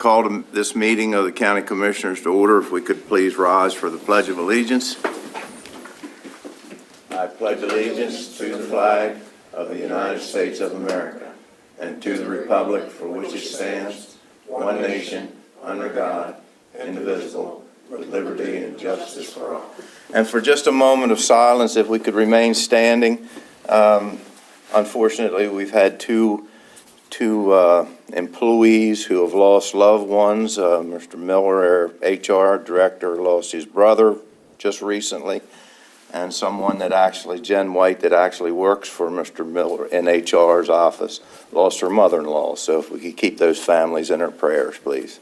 Call this meeting of the County Commissioners to order. If we could please rise for the Pledge of Allegiance. I pledge allegiance to the flag of the United States of America and to the republic for which it stands, one nation, under God, indivisible, with liberty and justice for all. And for just a moment of silence, if we could remain standing. Unfortunately, we've had two employees who have lost loved ones. Mr. Miller, our HR director, lost his brother just recently, and someone that actually, Jen White, that actually works for Mr. Miller in HR's office, lost her mother-in-law. So if we could keep those families in our prayers, please.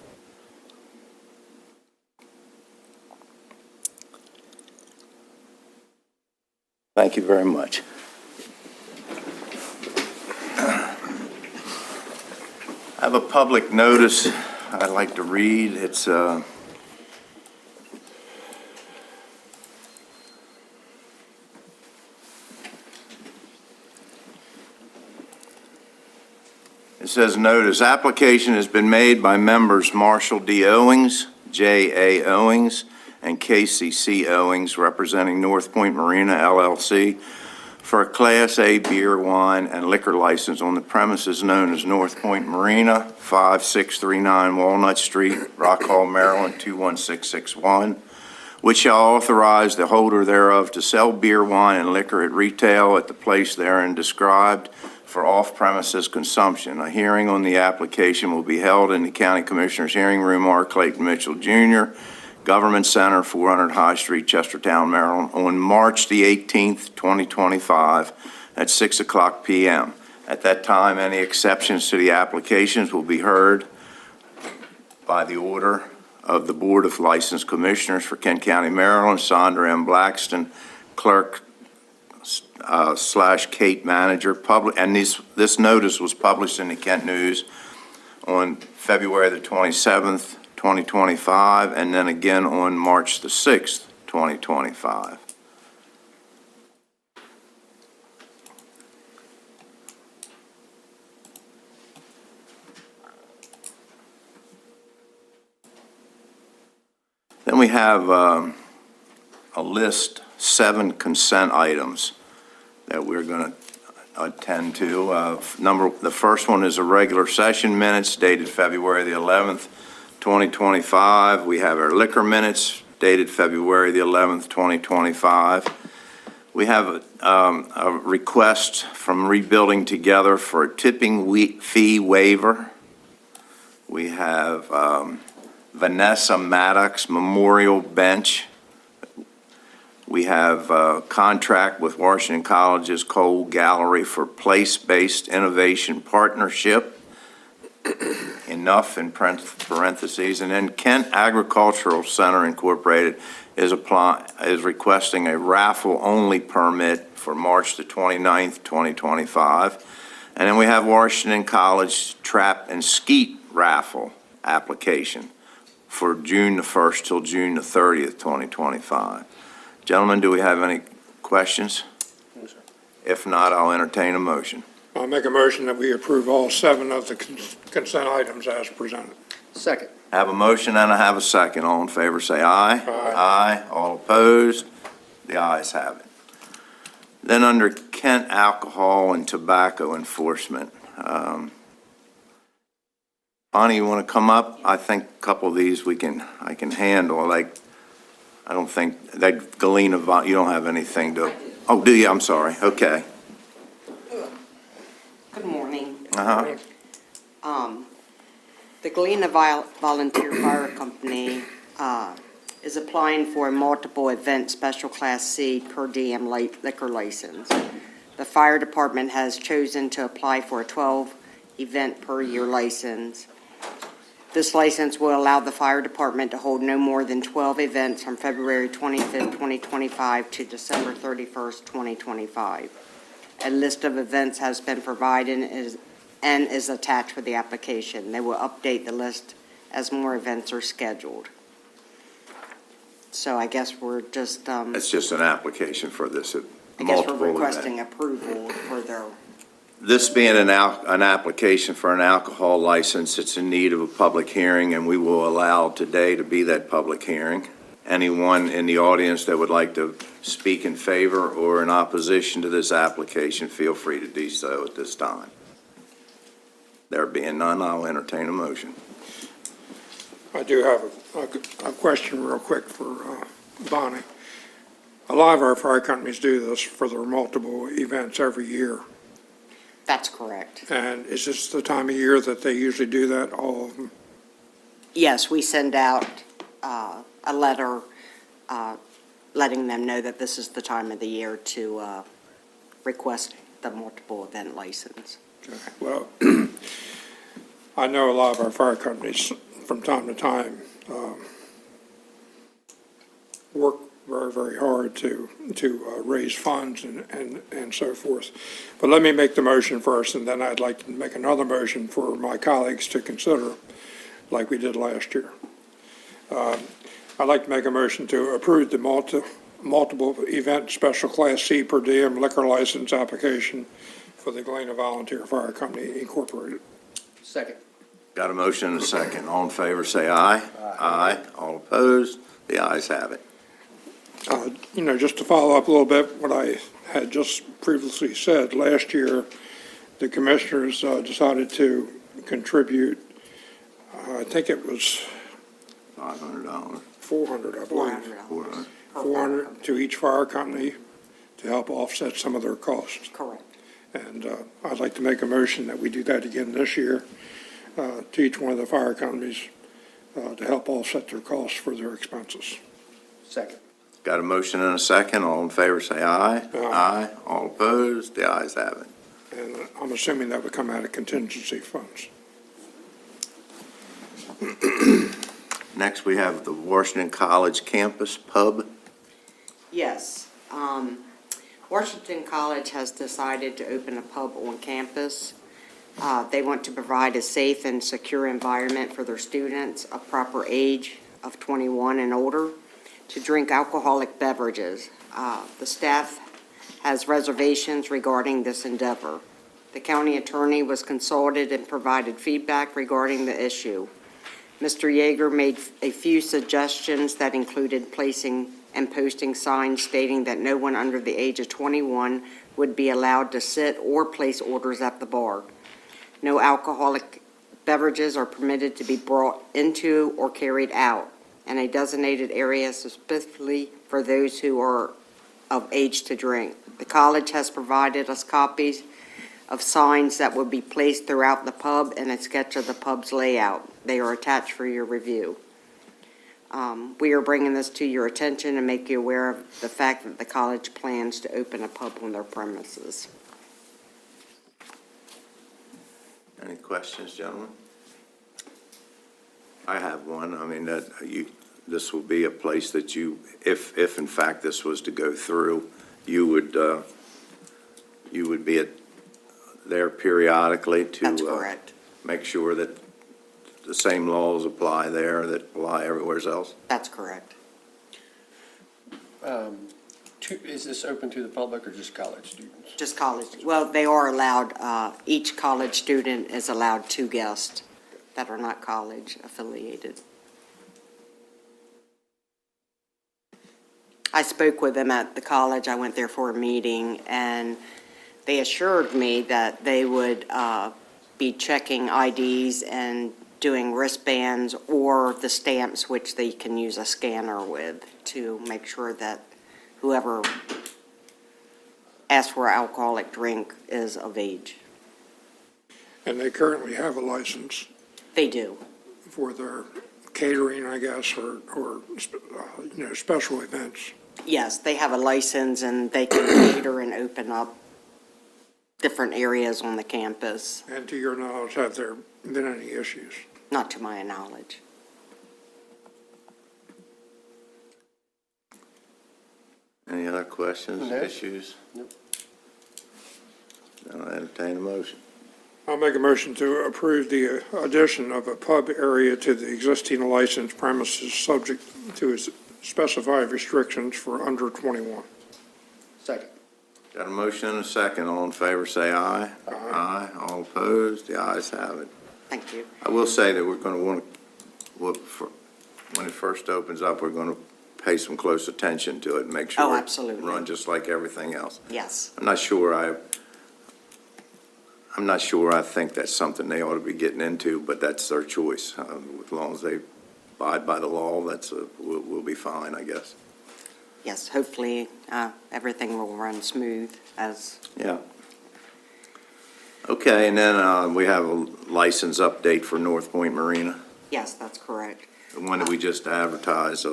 Thank you very much. I have a public notice I'd like to read. It says, notice, application has been made by members Marshall D. Owings, J. A. Owings, and KCC Owings, representing North Point Marina, LLC, for a Class A beer, wine, and liquor license on the premises known as North Point Marina, 5639 Walnut Street, Rock Hall, Maryland, 21661, which shall authorize the holder thereof to sell beer, wine, and liquor at retail at the place therein described for off-premises consumption. A hearing on the application will be held in the County Commissioners Hearing Room, R. Clayton Mitchell, Jr., Government Center, 400 High Street, Chestertown, Maryland, on March the 18th, 2025 at 6:00 p.m. At that time, any exceptions to the applications will be heard by the order of the Board of Licensed Commissioners for Kent County, Maryland, Sandra M. Blackston, clerk / Kate manager. And this notice was published in the Kent News on February the 27th, 2025, and then again on March the 6th, 2025. Then we have a list, 7 consent items that we're going to attend to. The first one is a regular session minutes dated February the 11th, 2025. We have our liquor minutes dated February the 11th, 2025. We have a request from Rebuilding Together for a tipping fee waiver. We have Vanessa Maddox Memorial Bench. We have a contract with Washington College's Cole Gallery for place-based innovation partnership. Enough in parentheses. And then Kent Agricultural Center Incorporated is requesting a raffle-only permit for March the 29th, 2025. And then we have Washington College Trap and Skeet raffle application for June the 1st till June the 30th, 2025. Gentlemen, do we have any questions? No, sir. If not, I'll entertain a motion. I'll make a motion that we approve all 7 of the consent items as presented. Second. I have a motion and I have a second. All in favor say aye. Aye. Aye. All opposed? The ayes have it. Then under Kent Alcohol and Tobacco Enforcement, Bonnie, you want to come up? I think a couple of these I can handle. Like, I don't think that Galena, you don't have anything to. Oh, do you? I'm sorry. Okay. Good morning. Uh-huh. The Galena Volunteer Fire Company is applying for a multiple event special class C per diem liquor license. The fire department has chosen to apply for a 12 event per year license. This license will allow the fire department to hold no more than 12 events from February 25th, 2025 to December 31st, 2025. A list of events has been provided and is attached with the application. They will update the list as more events are scheduled. So I guess we're just, It's just an application for this I guess we're multiple event. requesting approval for their This being an application for an alcohol license, it's in need of a public hearing, and we will allow today to be that public hearing. Anyone in the audience that would like to speak in favor or in opposition to this application, feel free to do so at this time. There being none, I'll entertain a motion. I do have a question real quick for Bonnie. A lot of our fire companies do this for their multiple events every year. That's correct. And is this the time of year that they usually do that, all of them? Yes, we send out a letter letting them know that this is the time of the year to request the multiple event license. Okay. Well, I know a lot of our fire companies from time to time work very, very hard to raise funds and so forth. But let me make the motion first, and then I'd like to make another motion for my colleagues to consider, like we did last year. I'd like to make a motion to approve the multiple event special class C per diem liquor license application for the Galena Volunteer Fire Company Incorporated. Second. Got a motion and a second. All in favor, say aye. Aye. All opposed? The ayes have it. Just to follow up a little bit, what I had just previously said, last year, the commissioners decided to contribute, I think it was $500. $400, I believe. $400. $400 to each fire company to help offset some of their costs. Correct. And I'd like to make a motion that we do that again this year to each one of the fire companies to help offset their costs for their expenses. Second. Got a motion and a second. All in favor, say aye. Aye. All opposed? The ayes have it. And I'm assuming that would come out of contingency funds. Next, we have the Washington College Campus Pub. Yes. Washington College has decided to open a pub on campus. They want to provide a safe and secure environment for their students of proper age of 21 and older to drink alcoholic beverages. The staff has reservations regarding this endeavor. The county attorney was consulted and provided feedback regarding the issue. Mr. Yeager made a few suggestions that included placing and posting signs stating that no one under the age of 21 would be allowed to sit or place orders at the bar. No alcoholic beverages are permitted to be brought into or carried out, and a designated area specifically for those who are of age to drink. The college has provided us copies of signs that will be placed throughout the pub and a sketch of the pub's layout. They are attached for your review. We are bringing this to your attention and make you aware of the fact that the college plans to open a pub on their premises. Any questions, gentlemen? I have one. I mean, this will be a place that you, if in fact this was to go through, you would be there periodically to That's correct. make sure that the same laws apply there that apply everywhere else? That's correct. Is this open to the public or just college students? Just college, well, they are allowed, each college student is allowed 2 guests that are not college affiliated. I spoke with them at the college. I went there for a meeting, and they assured me that they would be checking IDs and doing wristbands or the stamps, which they can use a scanner with to make sure that whoever asks for an alcoholic drink is of age. And they currently have a license They do. for their catering, I guess, or special events. Yes, they have a license, and they can cater and open up different areas on the campus, And to your knowledge, have there been any issues? not to my knowledge. Any other questions, No. issues? Nope. Then I'll entertain a motion. I'll make a motion to approve the addition of a pub area to the existing licensed premises, subject to specified restrictions for under 21. Second. Got a motion and a second. All in favor, say aye. Aye. All opposed, the ayes have it. Thank you. I will say that we're going to want to, when it first opens up, we're going to pay some close attention to it and make sure. Oh, it absolutely. Run just like everything else. Yes. I'm not sure I think that's something they ought to be getting into, but that's their choice. As long as they abide by the law, we'll be fine, I guess. Yes, hopefully, everything will run smooth as, Yeah. Okay, and then we have a license update for North Point Marina. yes, that's correct. The one that we just advertised.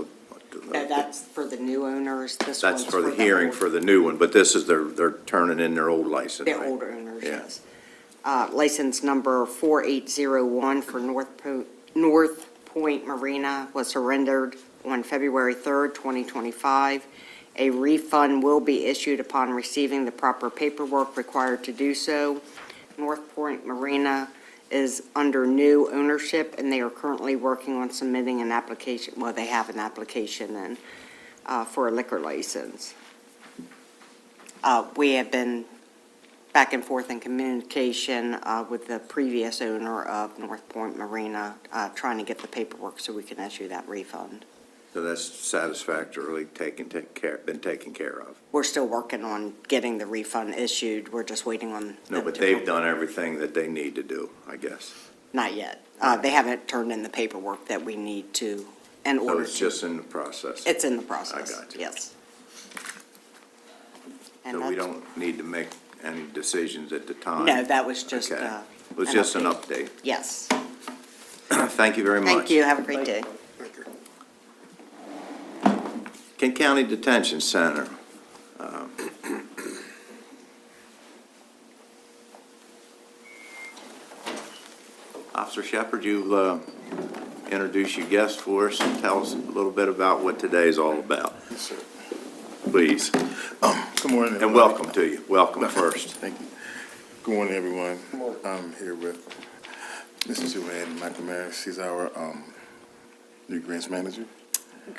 That's for the new owners. This That's one's for the hearing old- for the new one, but this is they're turning in their old license. The right? older owners, Yeah. yes. License number 4801 for North Point Marina was surrendered on February 3rd, 2025. A refund will be issued upon receiving the proper paperwork required to do so. North Point Marina is under new ownership, and they are currently working on submitting an application, well, they have an application in, for a liquor license. We have been back and forth in communication with the previous owner of North Point Marina, trying to get the paperwork so we can issue that refund. So that's satisfactorily been taken care of. We're still working on getting the refund issued. We're just waiting on. No, them but to- they've done everything that they need to do, I guess. Not yet. They haven't turned in the paperwork that we need to, in So order it's to. just in the process. It's in the process. I got you. Yes. And So we that's- don't need to make any decisions at the time. No, that was just, Okay. It was just an update. Yes. Thank you very much. Thank you. Have a great day. Thank you. Kent County Detention Center. Officer Shepard, you introduce your guest for us and tell us a little bit about what today is all about, Yes, sir. please. Good morning. And everybody. welcome to you. Welcome first. Thank you. Good morning, everyone. Good morning. I'm here with Mrs. Joanne McNamara. She's our new grants manager.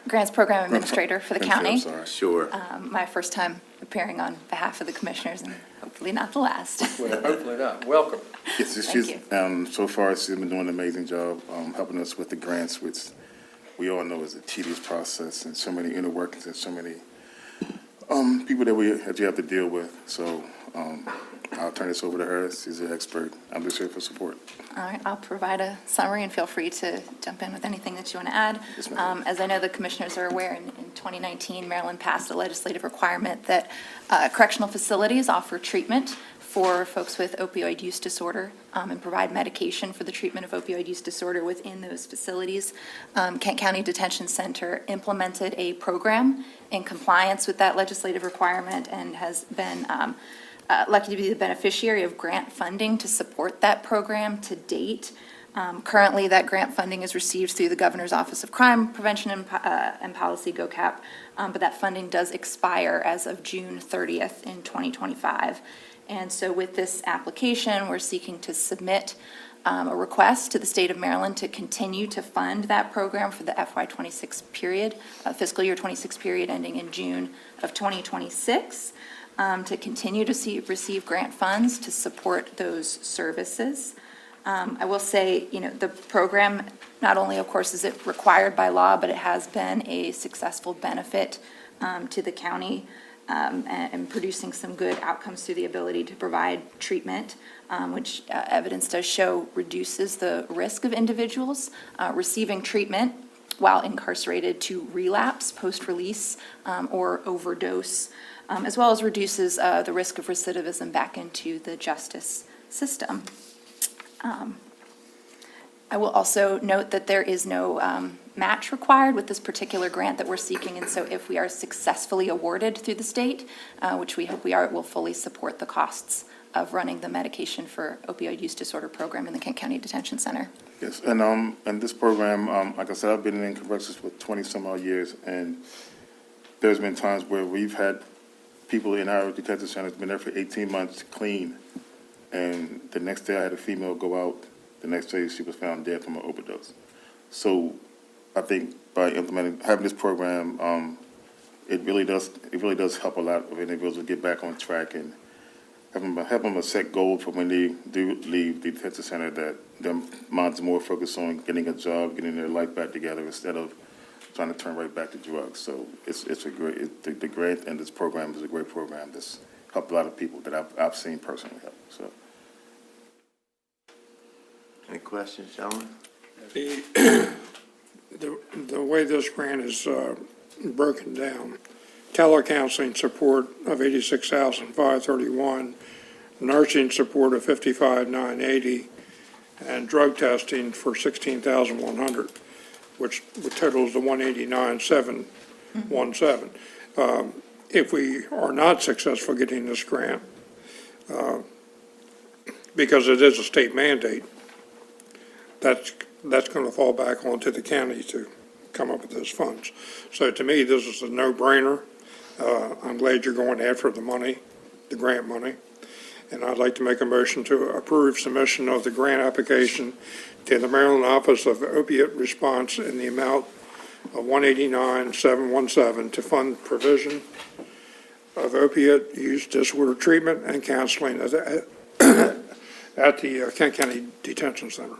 Grants Program Administrator for the county. I'm sorry. Sure. My first time appearing on behalf of the commissioners, and hopefully not the last. Well, hopefully not. Welcome. Yes, Thank she's, so far, she's been doing an amazing job helping us with the grants, which we all know is a tedious process and so many inner workings and so many people that you have to deal with. So I'll turn this over to her. She's an expert. I'm just here for support. All right, I'll provide a summary and feel free to jump in with anything that you want to add. Yes, ma'am. As I know the commissioners are aware, in 2019, Maryland passed a legislative requirement that correctional facilities offer treatment for folks with opioid use disorder and provide medication for the treatment of opioid use disorder within those facilities. Kent County Detention Center implemented a program in compliance with that legislative requirement and has been lucky to be the beneficiary of grant funding to support that program to date. Currently, that grant funding is received through the Governor's Office of Crime Prevention and Policy, GOCAP, but that funding does expire as of June 30th in 2025. And so with this application, we're seeking to submit a request to the state of Maryland to continue to fund that program for the FY26 period, fiscal year 26 period ending in June of 2026. To continue to receive grant funds to support those services. I will say, the program, not only, of course, is it required by law, but it has been a successful benefit to the county and producing some good outcomes through the ability to provide treatment, which evidence does show reduces the risk of individuals receiving treatment while incarcerated to relapse post-release or overdose, as well as reduces the risk of recidivism back into the justice system. I will also note that there is no match required with this particular grant that we're seeking, and so if we are successfully awarded through the state, which we hope we are, it will fully support the costs of running the medication for opioid use disorder program in the Kent County Detention Center. Yes, and this program, like I said, I've been in corrections for 20-some-odd years, and there's been times where we've had people in our detention centers been there for 18 months clean, and the next day I had a female go out. The next day she was found dead from an overdose. So I think by having this program, it really does help a lot of individuals get back on track and have them a set goal for when they do leave the detention center, that their minds are more focused on getting a job, getting their life back together instead of trying to turn right back to drugs. So it's a great, the grant and this program is a great program that's helped a lot of people that I've seen personally help, so. Any questions, gentlemen? The way this grant is broken down, telecounseling support of $86,531, nursing support of $55,980, and drug testing for $16,100, which totals the $189,717. If we are not successful getting this grant, because it is a state mandate, that's going to fall back onto the county to come up with those funds. So to me, this is a no-brainer. I'm glad you're going after the money, the grant money. And I'd like to make a motion to approve submission of the grant application to the Maryland Office of Opiate Response in the amount of $189,717 to fund provision of opiate use disorder treatment and counseling at the Kent County Detention Center.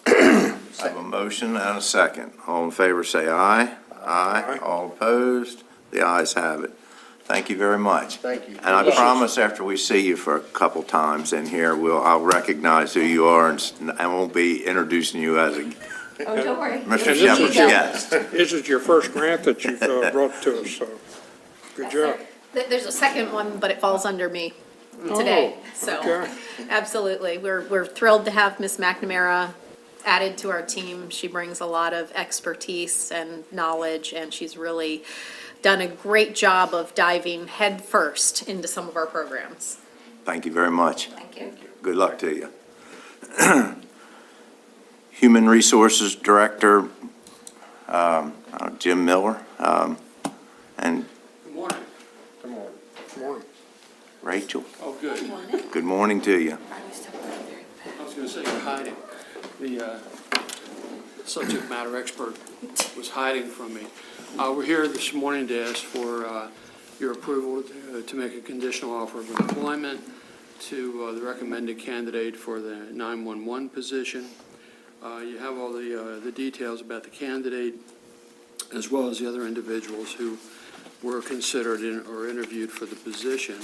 I have a motion and a second. All in favor, say aye. Aye. All opposed? The ayes have it. Thank you very much. Thank you. And I promise after we see you for a couple times in here, I'll recognize who you are and won't be introducing you as a Oh, don't worry. Mr. And Shepherd's guest. This is your first grant that you've brought to us, so good job. There's a second one, but it falls under me today, Oh, so, okay. absolutely. We're thrilled to have Ms. McNamara added to our team. She brings a lot of expertise and knowledge, and she's really done a great job of diving headfirst into some of our programs. Thank you very much. Thank you. Good luck to you. Human Resources Director, Jim Miller, and Good morning. Good morning. Morning. Rachel. Oh, good. Good morning to you. I was gonna say you're hiding. The subject matter expert was hiding from me. We're here this morning to ask for your approval to make a conditional offer of employment to the recommended candidate for the 911 position. You have all the details about the candidate, as well as the other individuals who were considered or interviewed for the position.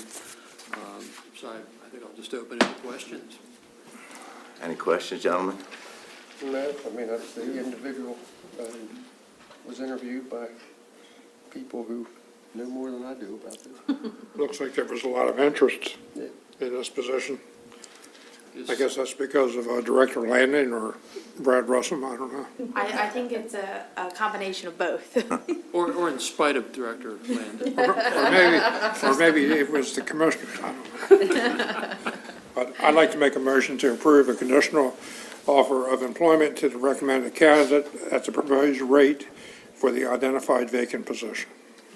So I think I'll just open it to questions. Any questions, gentlemen? No, I mean, the individual was interviewed by people who know more than I do about this. Looks like there was a lot of interest Yeah. in this position. I guess that's because of Director Landon or Brad Russell, I don't know. I think it's a combination of both. Or in spite of Director Landon. Or maybe it was the commissioners, I don't know. But I'd like to make a motion to approve a conditional offer of employment to the recommended candidate at the proposed rate for the identified vacant position.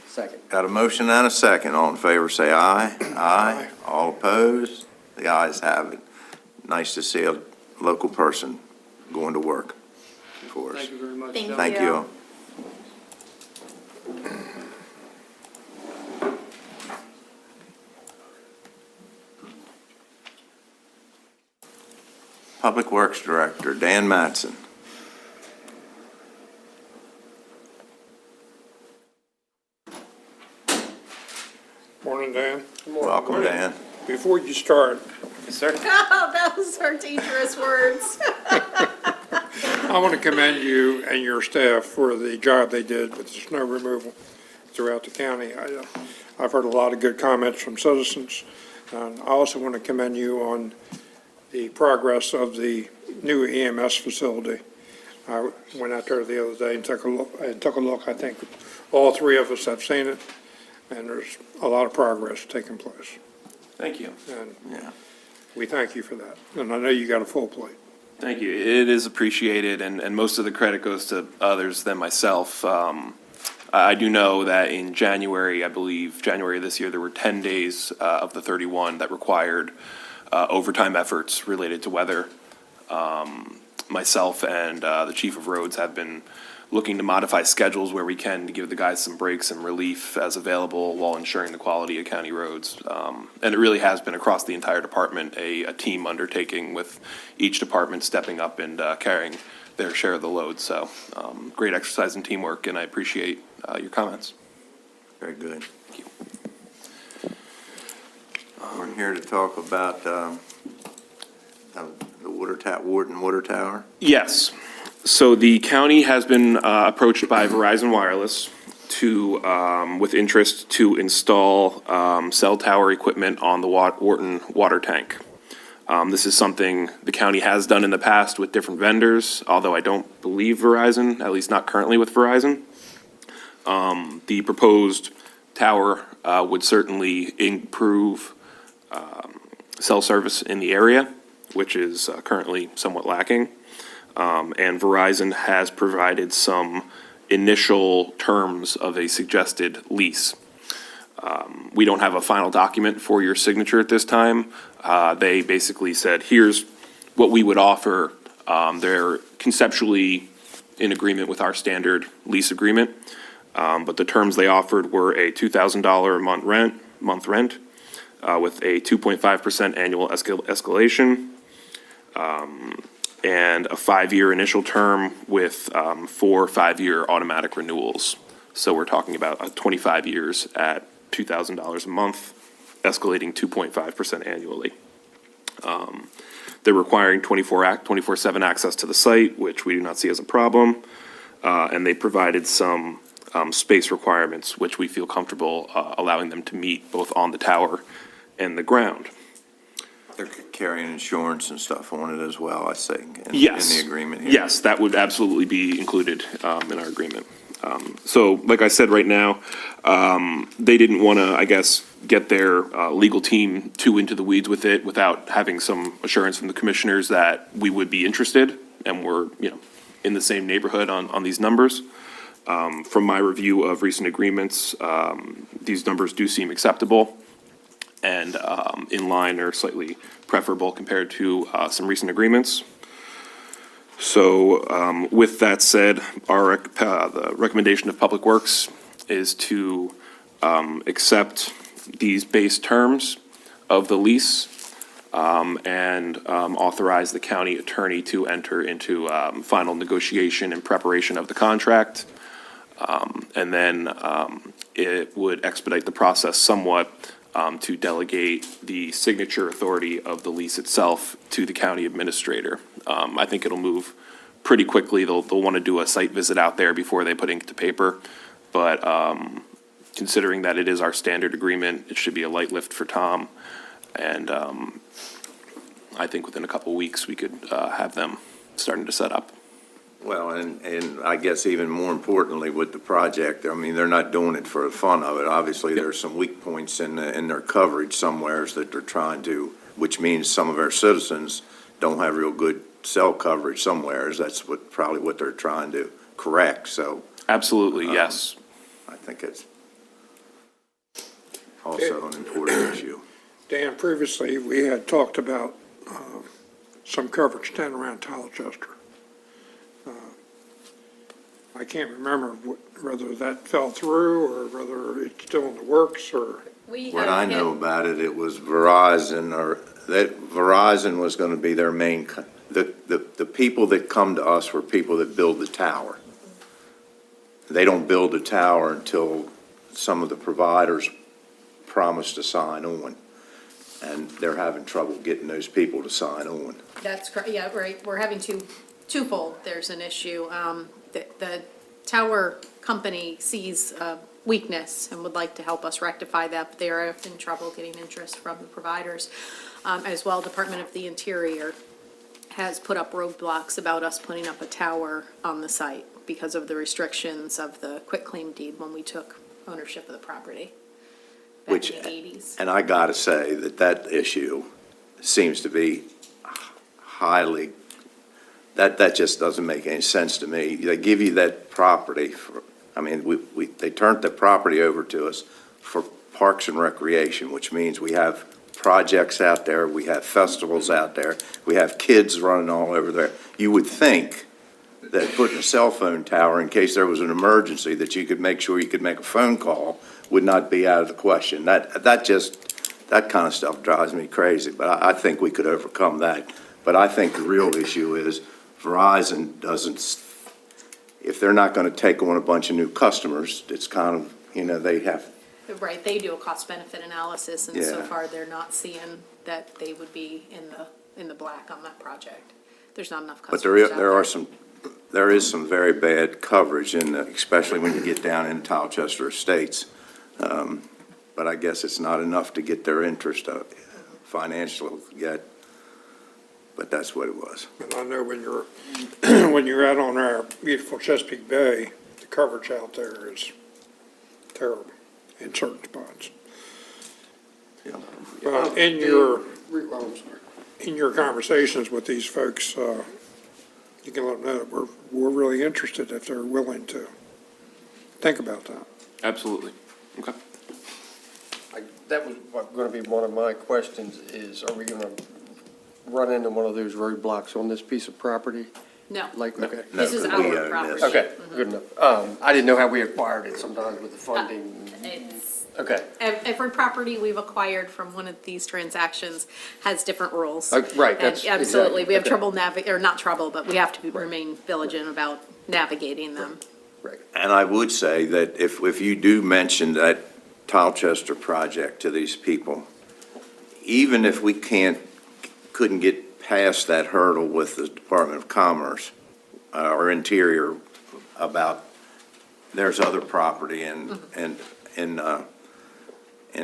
Second. Got a motion and a second. All in favor, say aye. Aye. All opposed? The ayes have it. Nice to see a local person going to work for us. Thank you very much. Thank gentlemen. Thank you. Public Works Director, Dan Mattson. Morning, Dan. Welcome, Dan. Before you start, Oh, those are dangerous words. I want to commend you and your staff for the job they did with the snow removal throughout the county. I've heard a lot of good comments from citizens. And I also want to commend you on the progress of the new EMS facility. I went out there the other day and took a look. I think all three of us have seen it, and there's a lot of progress taking place. Thank you. And Yeah. we thank you for that. And I know you got a full plate. Thank you. It is appreciated, and most of the credit goes to others than myself. I do know that in January, I believe, January of this year, there were 10 days of the 31 that required overtime efforts related to weather. myself and the chief of roads have been looking to modify schedules where we can to give the guys some breaks and relief as available while ensuring the quality of county roads. And it really has been across the entire department, a team undertaking with each department stepping up and carrying their share of the load. So great exercise in teamwork, and I appreciate your comments. Very good. Thank you. We're here to talk about the Wharton Water Tower. Yes. So the county has been approached by Verizon Wireless to, with interest to install cell tower equipment on the Wharton water tank. This is something the county has done in the past with different vendors, although I don't believe Verizon, at least not currently with Verizon. The proposed tower would certainly improve cell service in the area, which is currently somewhat lacking. And Verizon has provided some initial terms of a suggested lease. We don't have a final document for your signature at this time. They basically said, here's what we would offer. They're conceptually in agreement with our standard lease agreement. But the terms they offered were a $2,000 a month rent with a 2.5% annual escalation, and a 5-year initial term with 4 5-year automatic renewals. So we're talking about 25 years at $2,000 a month, escalating 2.5% annually. They're requiring 24/7 access to the site, which we do not see as a problem. And they provided some space requirements, which we feel comfortable allowing them to meet both on the tower and the ground. They're carrying insurance and stuff on it as well, I think, in Yes. the agreement here. Yes, that would absolutely be included in our agreement. So, like I said, right now, they didn't want to, I guess, get their legal team too into the weeds with it without having some assurance from the commissioners that we would be interested and we're, in the same neighborhood on these numbers. From my review of recent agreements, these numbers do seem acceptable and in line or slightly preferable compared to some recent agreements. So with that said, the recommendation of Public Works is to accept these base terms of the lease and authorize the county attorney to enter into final negotiation and preparation of the contract. And then it would expedite the process somewhat to delegate the signature authority of the lease itself to the county administrator. I think it'll move pretty quickly. They'll want to do a site visit out there before they put ink to paper. But considering that it is our standard agreement, it should be a light lift for Tom. And I think within a couple of weeks, we could have them starting to set up. Well, and I guess even more importantly with the project, I mean, they're not doing it for the fun of it. Obviously, there's some weak points in their coverage somewheres that they're trying to, which means some of our citizens don't have real good cell coverage somewheres. That's probably what they're trying to correct, so Absolutely, yes. I think it's also an important issue. Dan, previously, we had talked about some coverage down around Tolchester. I can't remember whether that fell through or whether it's still in the works or. What I know about it, it was Verizon, or that Verizon was going to be their main, the people that come to us were people that build the tower. They don't build the tower until some of the providers promise to sign on. And they're having trouble getting those people to sign on. That's correct, yeah, right, we're having twofold, there's an issue. The tower company sees weakness and would like to help us rectify that, but they are in trouble getting interest from the providers. As well, Department of the Interior has put up roadblocks about us putting up a tower on the site because of the restrictions of the quitclaim deed when we took ownership of the property back Which, in the 80s. and I gotta say that issue seems to be highly, that just doesn't make any sense to me. They give you that property for, I mean, they turned the property over to us for Parks and Recreation, which means we have projects out there, we have festivals out there, we have kids running all over there. You would think that putting a cell phone tower in case there was an emergency, that you could make sure you could make a phone call, would not be out of the question. That kind of stuff drives me crazy, but I think we could overcome that. But I think the real issue is Verizon doesn't, if they're not going to take on a bunch of new customers, it's kind of, they have, Right, they do a cost-benefit analysis, and so Yeah. far, they're not seeing that they would be in the black on that project. There's not enough but customers there is some very bad coverage especially when you get down in Towchester Estates. But I guess it's not enough to get their interest financial yet. But that's what it was. And I know when you're, when you're out on our beautiful Chesapeake Bay, the coverage out there is terrible in certain spots. Yeah. Well, in your conversations with these folks, you can let them know that we're really interested if they're willing to think about that. Absolutely. Okay. That was going to be one of my questions is, are we going to run into one of those roadblocks on this piece of property? No, Like, okay. this is No, we our own property. this. Okay, good enough. I didn't know how we acquired it sometimes with the funding. It's, Okay, every property we've acquired from one of these transactions has different rules. right, And that's. absolutely, we have exactly, trouble or not trouble, but we have to remain vigilant about navigating them. Right. And I would say that if you do mention that Towchester project to these people, even if we couldn't get past that hurdle with the Department of Commerce or Interior about, there's other property in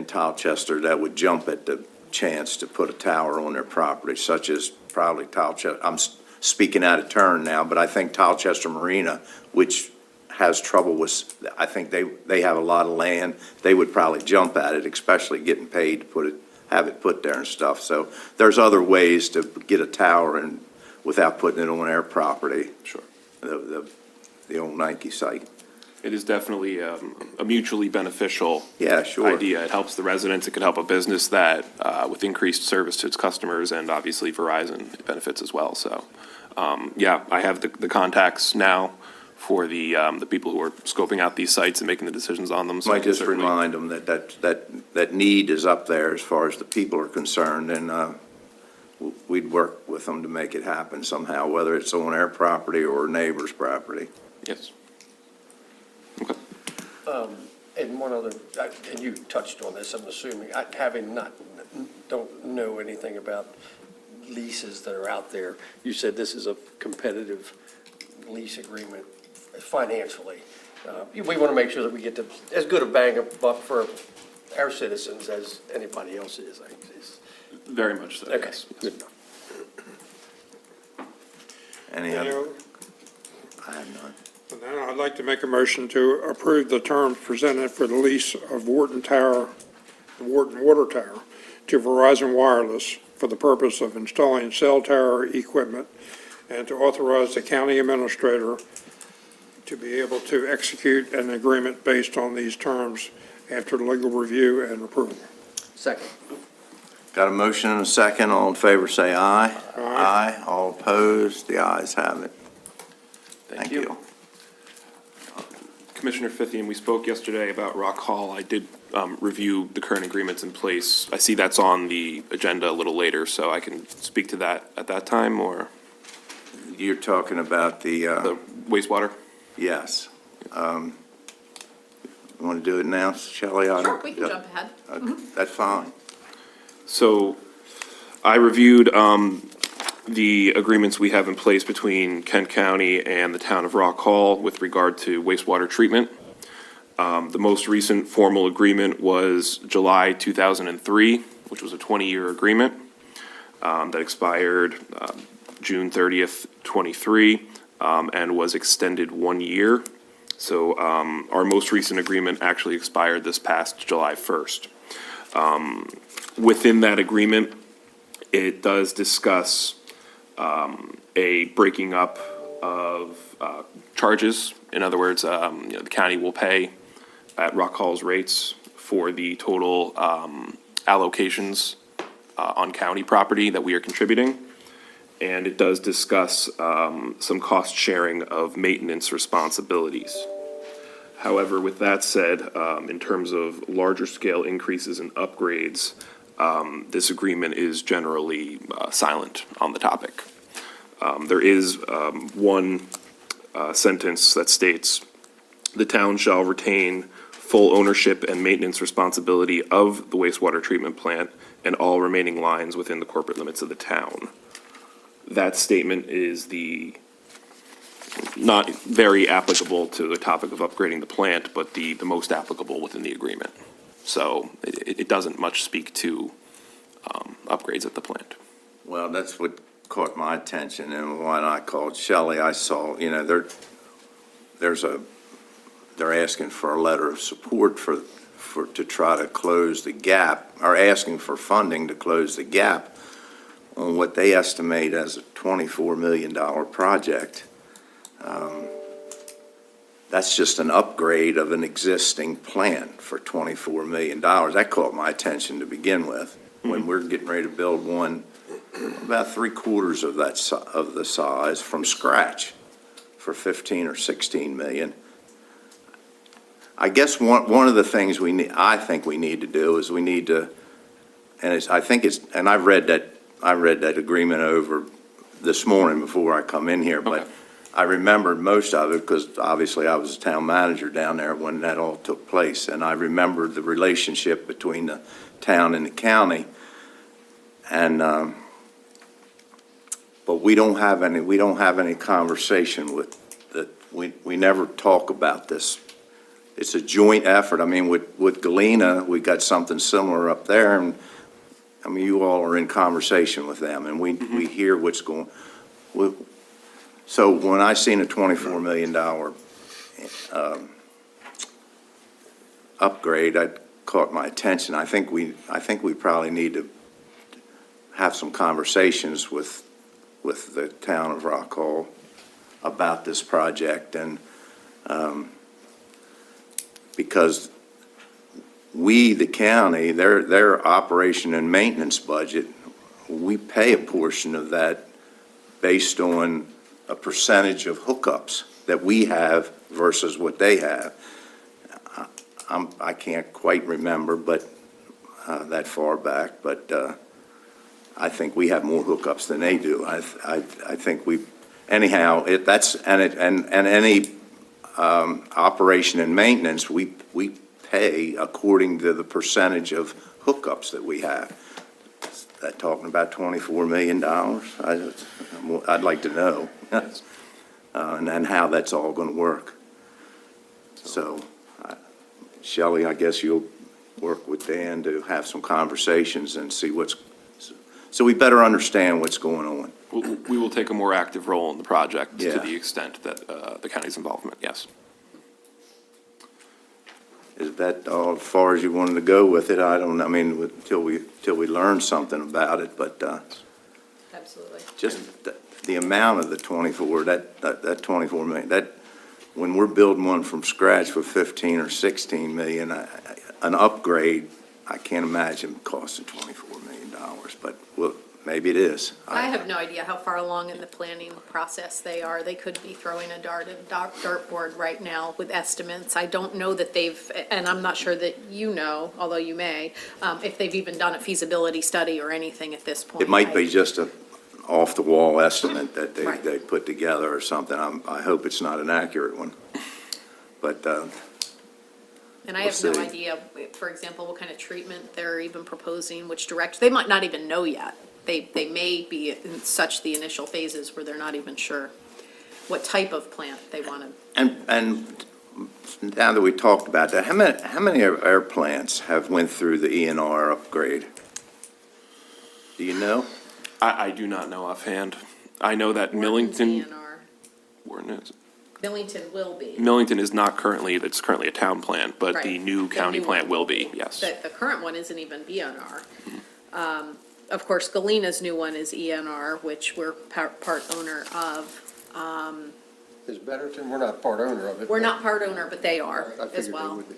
Towchester that would jump at the chance to put a tower on their property, such as probably Towchester. I'm speaking out of turn now, but I think Towchester Marina, which has trouble with, I think they have a lot of land. They would probably jump at it, especially getting paid to have it put there and stuff. So there's other ways to get a tower and without putting it on their property. Sure. The old Nike site. It is definitely a mutually beneficial Yeah, sure. idea. It helps the residents, it could help a business that, with increased service to its customers, and obviously Verizon, it benefits as well. So, yeah, I have the contacts now for the people who are scoping out these sites and making the decisions on them. So I Might can just certainly- remind them that need is up there as far as the people are concerned, and we'd work with them to make it happen somehow, whether it's on their property or a neighbor's property. Yes. Okay. And one other, and you touched on this, I'm assuming, don't know anything about leases that are out there. You said this is a competitive lease agreement financially. We want to make sure that we get as good a bang of buck for our citizens as anybody else is, I think. Very much so, Okay, yes. good enough. Any Any other? other? I have none. And then I'd like to make a motion to approve the terms presented for the lease of Wharton Tower, the Wharton Water Tower, to Verizon Wireless for the purpose of installing cell tower equipment, and to authorize the county administrator to be able to execute an agreement based on these terms after legal review and approval. Second. Got a motion and a second. All in favor, say aye. Aye. All opposed, the ayes have it. Thank you. Commissioner Fithian, we spoke yesterday about Rock Hall. I did review the current agreements in place. I see that's on the agenda a little later, so I can speak to that at that time, or You're talking about the wastewater? yes. You want to do it now, Shelley? Sure, we can jump ahead. Okay, that's fine. So I reviewed the agreements we have in place between Kent County and the town of Rock Hall with regard to wastewater treatment. The most recent formal agreement was July 2003, which was a 20-year agreement that expired June 30th, 23, and was extended 1 year. So our most recent agreement actually expired this past July 1st. Within that agreement, it does discuss a breaking up of charges. In other words, the county will pay at Rock Hall's rates for the total allocations on county property that we are contributing. And it does discuss some cost sharing of maintenance responsibilities. However, with that said, in terms of larger scale increases and upgrades, this agreement is generally silent on the topic. There is one sentence that states, "The town shall retain full ownership and maintenance responsibility of the wastewater treatment plant and all remaining lines within the corporate limits of the town." That statement is not very applicable to the topic of upgrading the plant, but the most applicable within the agreement. So it doesn't much speak to upgrades at the plant. Well, that's what caught my attention, and when I called Shelley, I saw, they're asking for a letter of support to try to close the gap, or asking for funding to close the gap on what they estimate as a $24 million project. That's just an upgrade of an existing plant for $24 million. That caught my attention to begin with, when we're getting ready to build one about 3/4 of the size from scratch for 15 or 16 million. I guess one of the things I think we need to do is we need to, and I read that agreement over this morning before I come in here, but Okay. I remembered most of it because obviously I was a town manager down there when that all took place, and I remembered the relationship between the town and the county. And, but we don't have any conversation with that. We never talk about this. It's a joint effort. I mean, with Galena, we got something similar up there, and I mean, you all are in conversation with them, and we hear what's going. So when I seen a $24 million upgrade, that caught my attention. I think we probably need to have some conversations with the town of Rock Hall about this project, and because we, the county, their operation and maintenance budget, we pay a portion of that based on a percentage of hookups that we have versus what they have. I can't quite remember, but that far back, but I think we have more hookups than they do. I think anyhow, any operation and maintenance, we pay according to the percentage of hookups that we have. That talking about $24 million? I'd like to know. And then how that's all going to work. So, Shelley, I guess you'll work with Dan to have some conversations and see so we better understand what's going on. We will take a more active role in the project to Yeah. the extent that the county's involvement, yes. Is that all as far as you wanted to go with it? I don't know, I mean, until we learn something about it, but Absolutely. just the amount of the 24, that 24 million, when we're building one from scratch for 15 or 16 million, an upgrade, I can't imagine costing $24 million, but well, maybe it is. I have no idea how far along in the planning process they are. They could be throwing a dartboard right now with estimates. I don't know that and I'm not sure that you know, although you may, if they've even done a feasibility study or anything at this point. It might be just a off-the-wall estimate that Right. they put together or something. I hope it's not an accurate one. But, And I We'll have no see. idea, for example, what kind of treatment they're even proposing, which direction. They might not even know yet. They may be in such the initial phases where they're not even sure what type of plant they want to. and now that we talked about that, how many of our plants have went through the ENR upgrade? Do you know? I do not know offhand. I know that Wharton's Millington, ENR. Wharton is- Millington will be. Millington is not currently, it's currently a town plant, but the Right. new The county new plant one. will be, yes. The current one isn't even BNR. Of course, Galena's new one is ENR, which we're part owner of. Is Betterton, we're not part owner of it. We're not part owner, but they are I as figured they well. would be.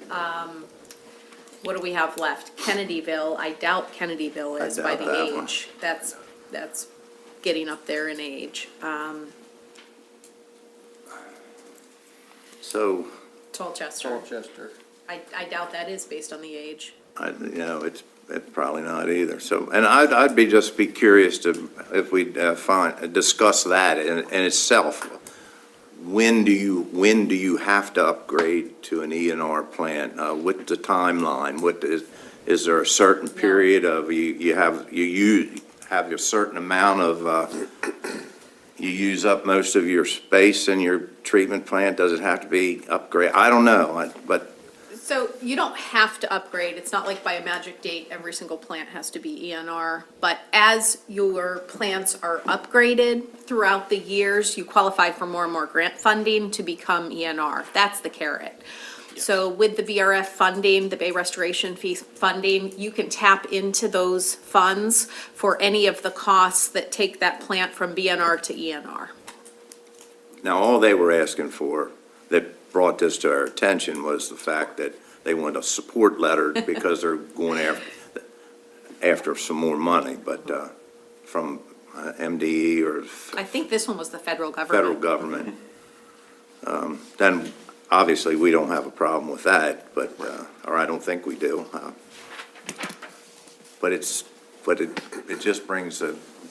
what do we have left? Kennedyville, I doubt Kennedyville is by doubt the that one. age. That's getting up there in age. So, Tolchester, Colchester. I doubt that is based on the age. it's probably not either. So, and I'd be curious to, if we discuss that in itself. When do you have to upgrade to an ENR plant? What's the timeline? Is there a certain period of, you have a certain amount of, you use up most of your space in your treatment plant? Does it have to be upgraded? I don't know, but So you don't have to upgrade. It's not like by a magic date, every single plant has to be ENR. But as your plants are upgraded throughout the years, you qualify for more and more grant funding to become ENR. That's the carrot. So with the VRF funding, the Bay Restoration Fee funding, you can tap into those funds for any of the costs that take that plant from BNR to ENR. now all they were asking for, that brought this to our attention, was the fact that they want a support letter because they're going after some more money, but from MDE or I think this one was the federal government. federal government. Then obviously, we don't have a problem with that, but, or I don't think we do. But it just brings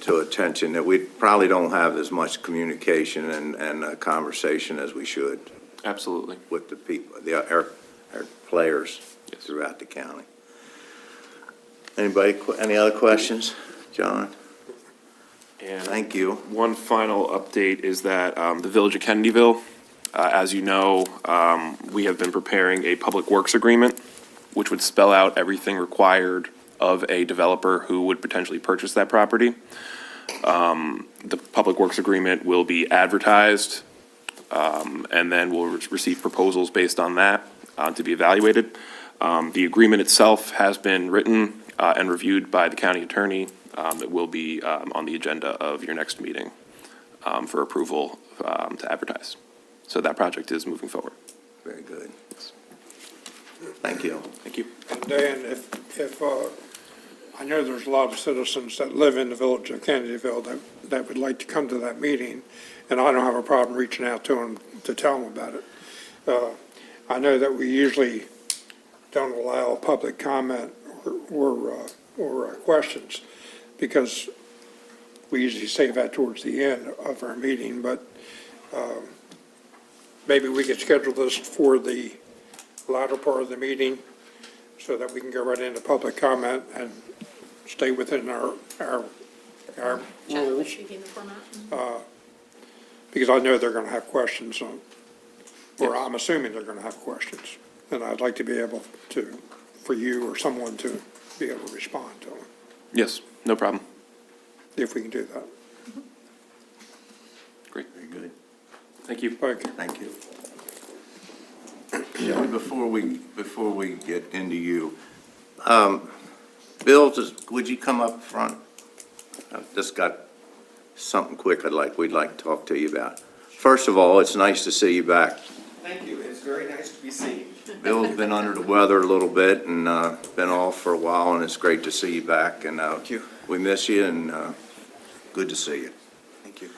to attention that we probably don't have as much communication and conversation as we should Absolutely. with the people, our players Yes. throughout the county. Anybody, any other questions? John? And Thank you. one final update is that the Village of Kennedyville, as you know, we have been preparing a public works agreement, which would spell out everything required of a developer who would potentially purchase that property. The public works agreement will be advertised, and then we'll receive proposals based on that to be evaluated. The agreement itself has been written and reviewed by the county attorney. It will be on the agenda of your next meeting for approval to advertise. So that project is moving forward. Very good. Thank you. Thank you. And Dan, if, I know there's a lot of citizens that live in the village of Kennedyville that would like to come to that meeting, and I don't have a problem reaching out to them to tell them about it. I know that we usually don't allow public comment or questions, because we usually save that towards the end of our meeting, but maybe we could schedule this for the latter part of the meeting so that we can go right into public comment and stay within our Generally rules, speaking, the format. because I know they're going to have questions on, or I'm assuming they're going to have questions. And I'd like to be able to, for you or someone to be able to respond to them, Yes, no problem. if we can do that. Great. Very good. Thank you. Thank you. Thank you. Shelley, before we get into you, Bill, would you come up front? I've just got something quick we'd like to talk to you about. First of all, it's nice to see you back. Thank you. It's very nice to be seen. Bill's been under the weather a little bit and been off for a while, and it's great to see you back. And Thank you. we miss you, and good to see you. Thank you.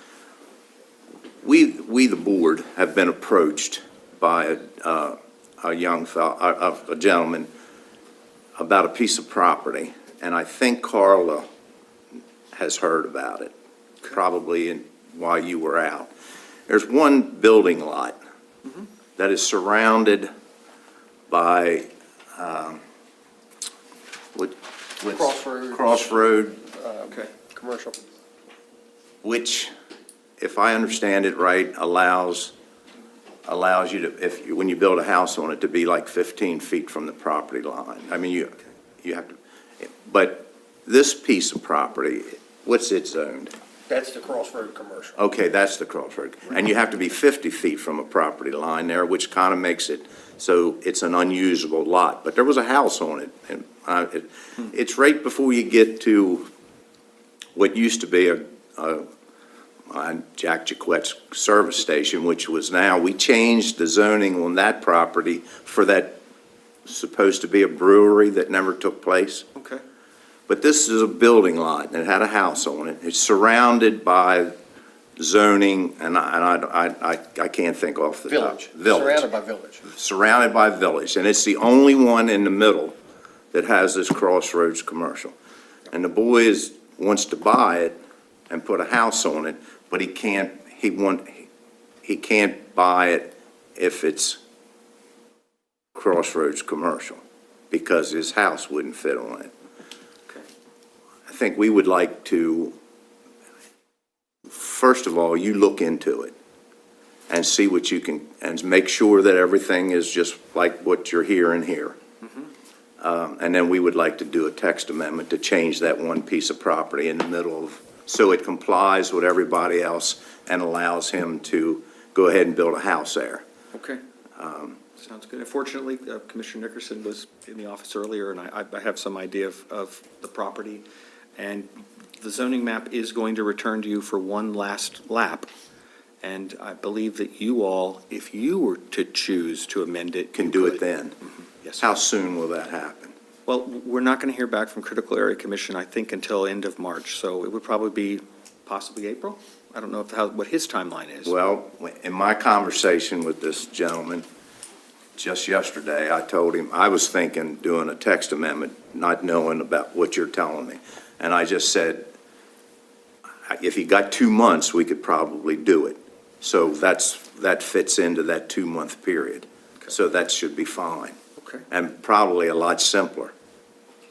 We, the board, have been approached by a young fellow, a gentleman, about a piece of property, and I think Carla has heard about it, probably while you were out. There's one building lot that is surrounded by, Crossroads. Crossroad, Okay, commercial. which, if I understand it right, allows you to, when you build a house on it, to be like 15 feet from the property line. I mean, you have to, but this piece of property, what's it zoned? That's the Crossroad commercial. Okay, that's the crossroad. And you have to be 50 feet from a property line there, which kind of makes it so it's an unusable lot. But there was a house on it, and it's right before you get to what used to be on Jack Jaquette's service station, which was now, we changed the zoning on that property for that supposed to be a brewery that never took place. Okay. But this is a building lot, and it had a house on it. It's surrounded by zoning, and I can't think off the top. Village, surrounded by village. Surrounded by village, and it's the only one in the middle that has this Crossroads commercial. And the boy wants to buy it and put a house on it, but he can't buy it if it's Crossroads commercial, because his house wouldn't fit on it. Okay. I think we would like to, first of all, you look into it and see what you can, and make sure that everything is just like what you're hearing here. And then we would like to do a text amendment to change that one piece of property in the middle of, so it complies with everybody else and allows him to go ahead and build a house there. Okay. Sounds good. Unfortunately, Commissioner Nickerson was in the office earlier, and I have some idea of the property. And the zoning map is going to return to you for one last lap. And I believe that you all, if you were to choose to amend it. Can you do it could. then. Yes. How soon will that happen? Well, we're not going to hear back from Critical Area Commission, I think, until end of March. So it would probably be possibly April. I don't know what his timeline is. Well, in my conversation with this gentleman just yesterday, I told him, I was thinking doing a text amendment, not knowing about what you're telling me. And I just said, if he got 2 months, we could probably do it. So that fits into that 2-month period. Okay. So that should be fine. Okay, And probably a lot simpler,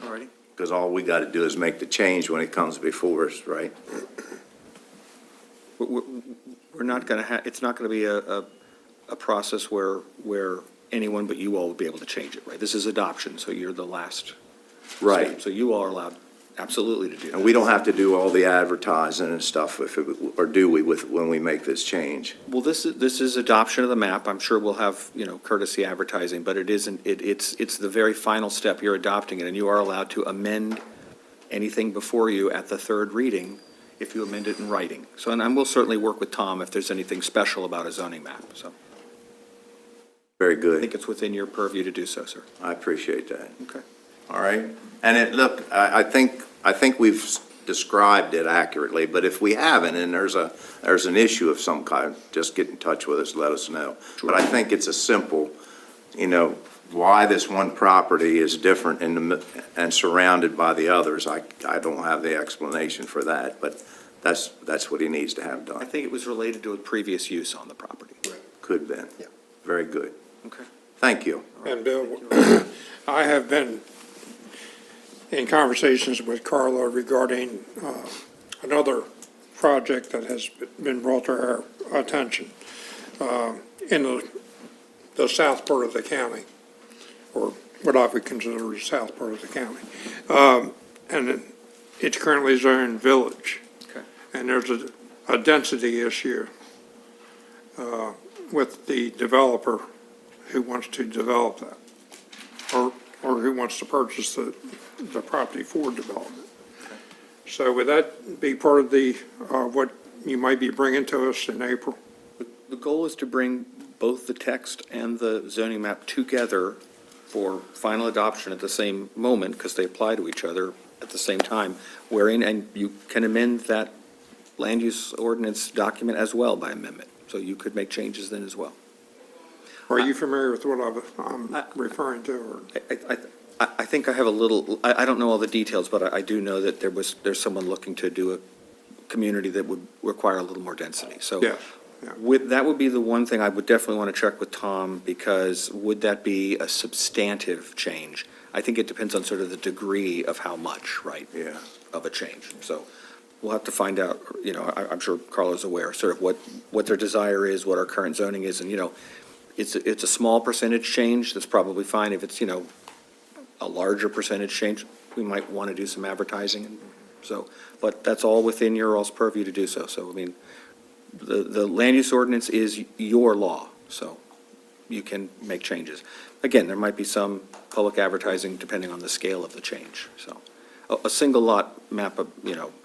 all righty. because all we got to do is make the change when it comes before us, right? We're not going to it's not going to be a process where anyone but you all will be able to change it, right? This is adoption, so you're the last step. So you all are allowed absolutely to do that. And we don't have to do all the advertising and stuff, or do we, when we make this change? Well, this is adoption of the map. I'm sure we'll have, courtesy advertising, but it isn't, it's the very final step. You're adopting it, and you are allowed to amend anything before you at the third reading if you amend it in writing. So, and we'll certainly work with Tom if there's anything special about a zoning map. So Very I good. think it's within your purview to do so, sir. I appreciate that. Okay. All right? And look, I think we've described it accurately, but if we haven't, and there's an issue of some kind, just get in touch with us, let us know. But I think it's a simple, why this one property is different and surrounded by the others. I don't have the explanation for that, but that's what he needs to have I done. think it was related to a previous use on the property. Could have been. Yeah. Very good. Okay. Thank you. And Bill, I have been in conversations with Carla regarding another project that has been brought to our attention in the south part of the county, or what I would consider the south part of the county. And it's currently zoned village. Okay. And there's a density issue with the developer who wants to develop that, or who wants to purchase the property for development. So would that be part of the, what you might be bringing to us in April? The goal is to bring both the text and the zoning map together for final adoption at the same moment, because they apply to each other at the same time, wherein, and you can amend that land use ordinance document as well by amendment. So you could make changes then as well. Are you familiar with what I'm referring to, or? I think I have a little, I don't know all the details, but I do know that there's someone looking to do a community that would require a little more density. So Yeah. that would be the one thing I would definitely want to check with Tom, because would that be a substantive change? I think it depends on sort of the degree of how much, right? Yeah. Of a change. So we'll have to find out, I'm sure Carla's aware, sort of what their desire is, what our current zoning is, and, it's a small percentage change, that's probably fine. If it's, a larger percentage change, we might want to do some advertising, and so, but that's all within your all's purview to do so. So, I mean, the land use ordinance is your law, so you can make changes. Again, there might be some public advertising depending on the scale of the change, so. A single lot map,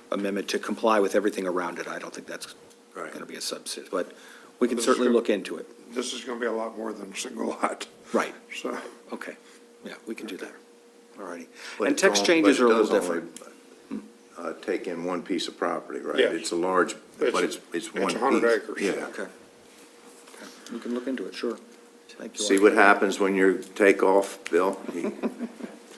amendment to comply with everything around it, I don't think that's going to be a substitute, but we can certainly look into it. This is going to be a lot more than a single lot, Right, so. okay. Yeah, we can do that. All righty. But And it's text all- changes but are it a little does only, different. Take in one piece of property, right? Yes. It's a large, but it's one piece. 100 acres. Yeah. Okay. We can look into it, sure. Thank you. See what happens when you take off, Bill?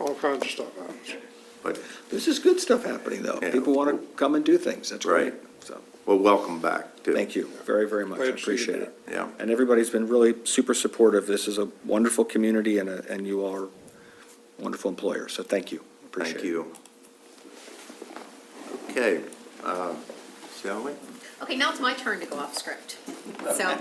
All kinds of stuff happens. But, This is good stuff happening, though. Yeah. People want to come and do things. That's great. Right. So, well, welcome back, too. thank you very, very much. I Glad to see you appreciate it. Yeah. And everybody's been really super supportive. This is a wonderful community, and you all are wonderful employers, so thank you. Appreciate it. Thank you. Okay, shall we? Okay, now it's my turn to go off script. So,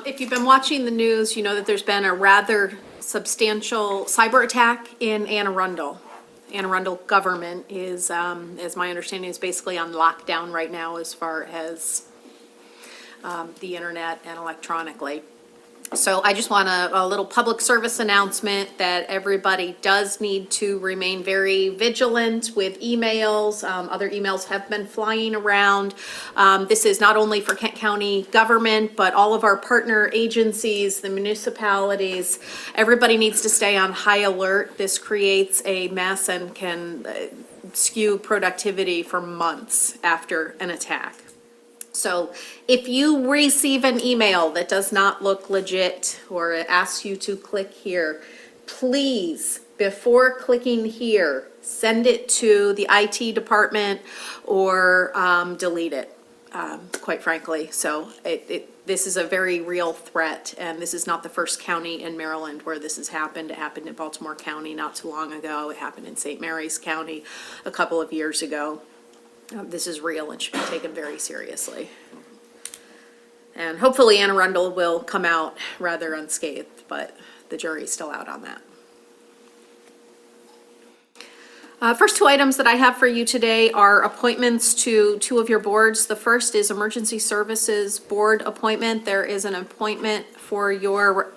if you've been watching the news, you know that there's been a rather substantial cyber attack in Anne Arundel. Anne Arundel government is, as my understanding, is basically on lockdown right now as far as the internet and electronically. So I just want a little public service announcement that everybody does need to remain very vigilant with emails. Other emails have been flying around. This is not only for Kent County government, but all of our partner agencies, the municipalities. Everybody needs to stay on high alert. This creates a mess and can skew productivity for months after an attack. So if you receive an email that does not look legit or it asks you to click here, please, before clicking here, send it to the IT department or delete it, quite frankly. So this is a very real threat, and this is not the first county in Maryland where this has happened. It happened in Baltimore County not too long ago. It happened in St. Mary's County a couple of years ago. This is real and should be taken very seriously. And hopefully Anne Arundel will come out rather unscathed, but the jury's still out on that. First two items that I have for you today are appointments to two of your boards. The first is Emergency Services Board appointment. There is an appointment for your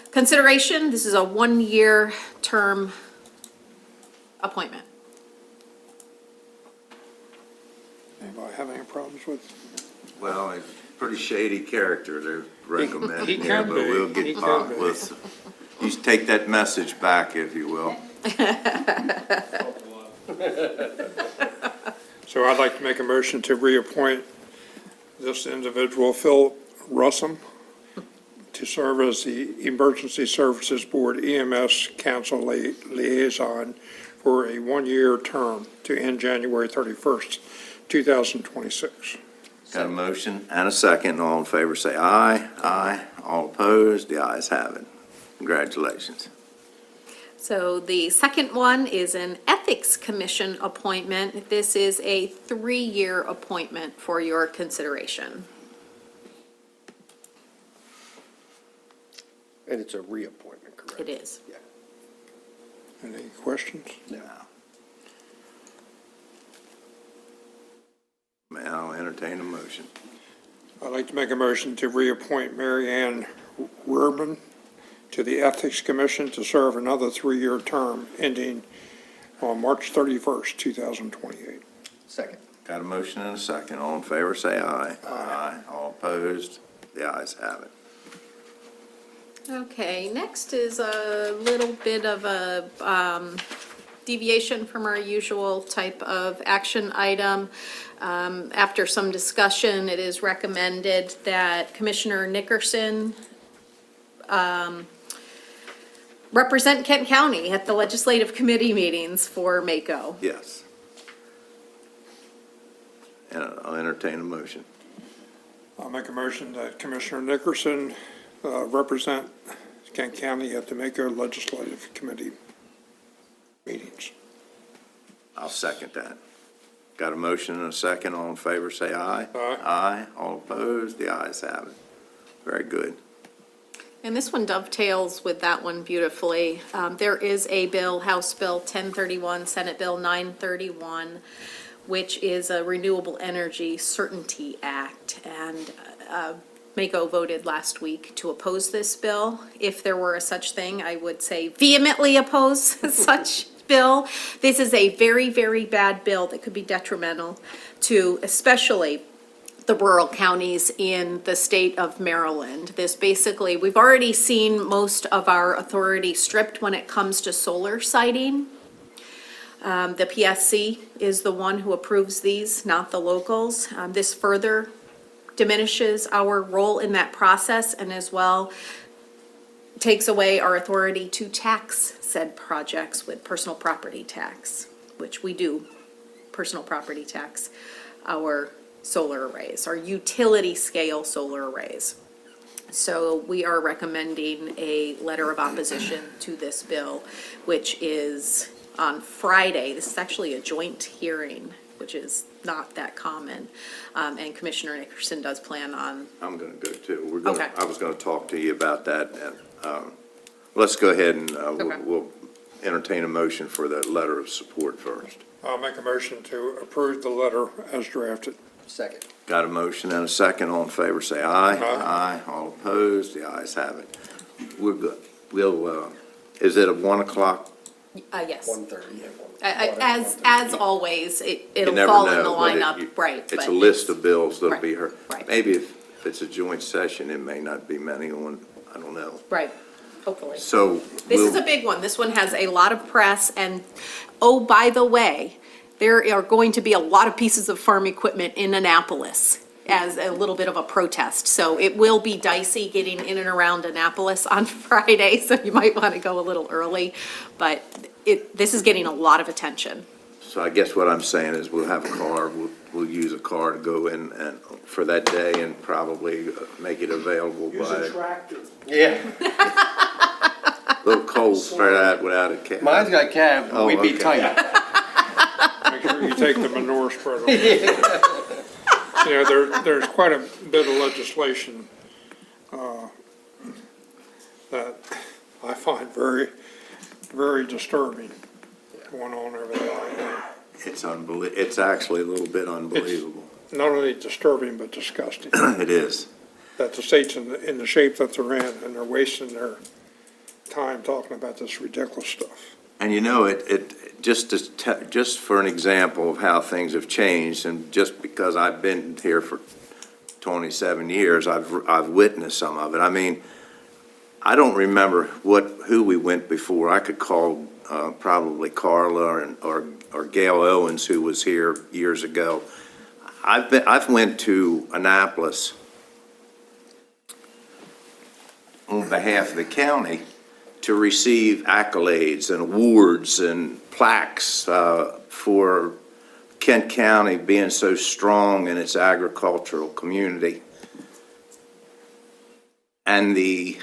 consideration. This is a one-year term appointment. Anybody have any problems with? Well, a pretty shady character to recommend He here, can but be. we'll He get, can be. you take that message back, if you will. So I'd like to make a motion to reappoint this individual, Phil Russum, to serve as the Emergency Services Board EMS Council Liaison for a one-year term to end January 31st, 2026. Got a motion and a second. All in favor, say aye. Aye. All opposed, the ayes have it. Congratulations. So the second one is an Ethics Commission appointment. This is a 3-year appointment for your consideration. And it's a reappointment, correct? It is. Any questions? No. May I entertain a motion? I'd like to make a motion to reappoint Mary Ann Rubin to the Ethics Commission to serve another 3-year term ending on March 31st, 2028. Second. Got a motion and a second. All in favor, say aye. Aye. All opposed, the ayes have it. Okay, next is a little bit of a deviation from our usual type of action item. After some discussion, it is recommended that Commissioner Nickerson represent Kent County at the legislative committee meetings for MACO. Yes. And I'll entertain a motion. I'll make a motion that Commissioner Nickerson represent Kent County at the Mako Legislative Committee meetings. I'll second that. Got a motion and a second. All in favor, say aye. Aye. Aye. All opposed, the ayes have it. Very good. And this one dovetails with that one beautifully. There is a bill, House Bill 1031, Senate Bill 931, which is a Renewable Energy Certainty Act. And MACO voted last week to oppose this bill. If there were a such thing, I would say vehemently oppose such bill. This is a very, very bad bill that could be detrimental to especially the rural counties in the state of Maryland. This basically, we've already seen most of our authority stripped when it comes to solar siting. The PSC is the one who approves these, not the locals. This further diminishes our role in that process and as well takes away our authority to tax said projects with personal property tax, which we do, personal property tax, our solar arrays, our utility scale solar arrays. So we are recommending a letter of opposition to this bill, which is on Friday. This is actually a joint hearing, which is not that common. And Commissioner Nickerson does plan on, I'm going to go too. Okay. I was going to talk to you about that. Let's go ahead and Okay. we'll entertain a motion for that letter of support first. I'll make a motion to approve the letter as drafted. Second. Got a motion and a second. All in favor, say aye. Aye. All opposed, the ayes have it. We're good. We'll, is it at 1 o'clock? yes. 1:30, yeah. As always, You it'll never fall in the know, but lineup, right. It's but a list of bills that'll Right, be heard. right. Maybe if it's a joint session, it may not be many on, I don't know. Right, hopefully. So This is we'll- a big one. This one has a lot of press and, oh, by the way, there are going to be a lot of pieces of farm equipment in Annapolis as a little bit of a protest. So it will be dicey getting in and around Annapolis on Friday, so you might want to go a little early. But this is getting a lot of attention. So I guess what I'm saying is we'll have a car, we'll use a car to go in and for that day and probably make it available by Yeah, a little cold for that without a cab. mine's got cab, but Oh, we'd be okay. tight. Make sure you take the manure spreader. You know, there's quite a bit of legislation that I find very, very disturbing going on over there right now. It's actually a little bit unbelievable. Not only disturbing, but disgusting, It is. that the state's in the shape that they're in, and they're wasting their time talking about this ridiculous stuff. And you know, just for an example of how things have changed, and just because I've been here for 27 years, I've witnessed some of it. I mean, I don't remember who we went before. I could call probably Carla or Gail Owens, who was here years ago. I've went to Annapolis on behalf of the county to receive accolades and awards and plaques for Kent County being so strong in its agricultural community. And the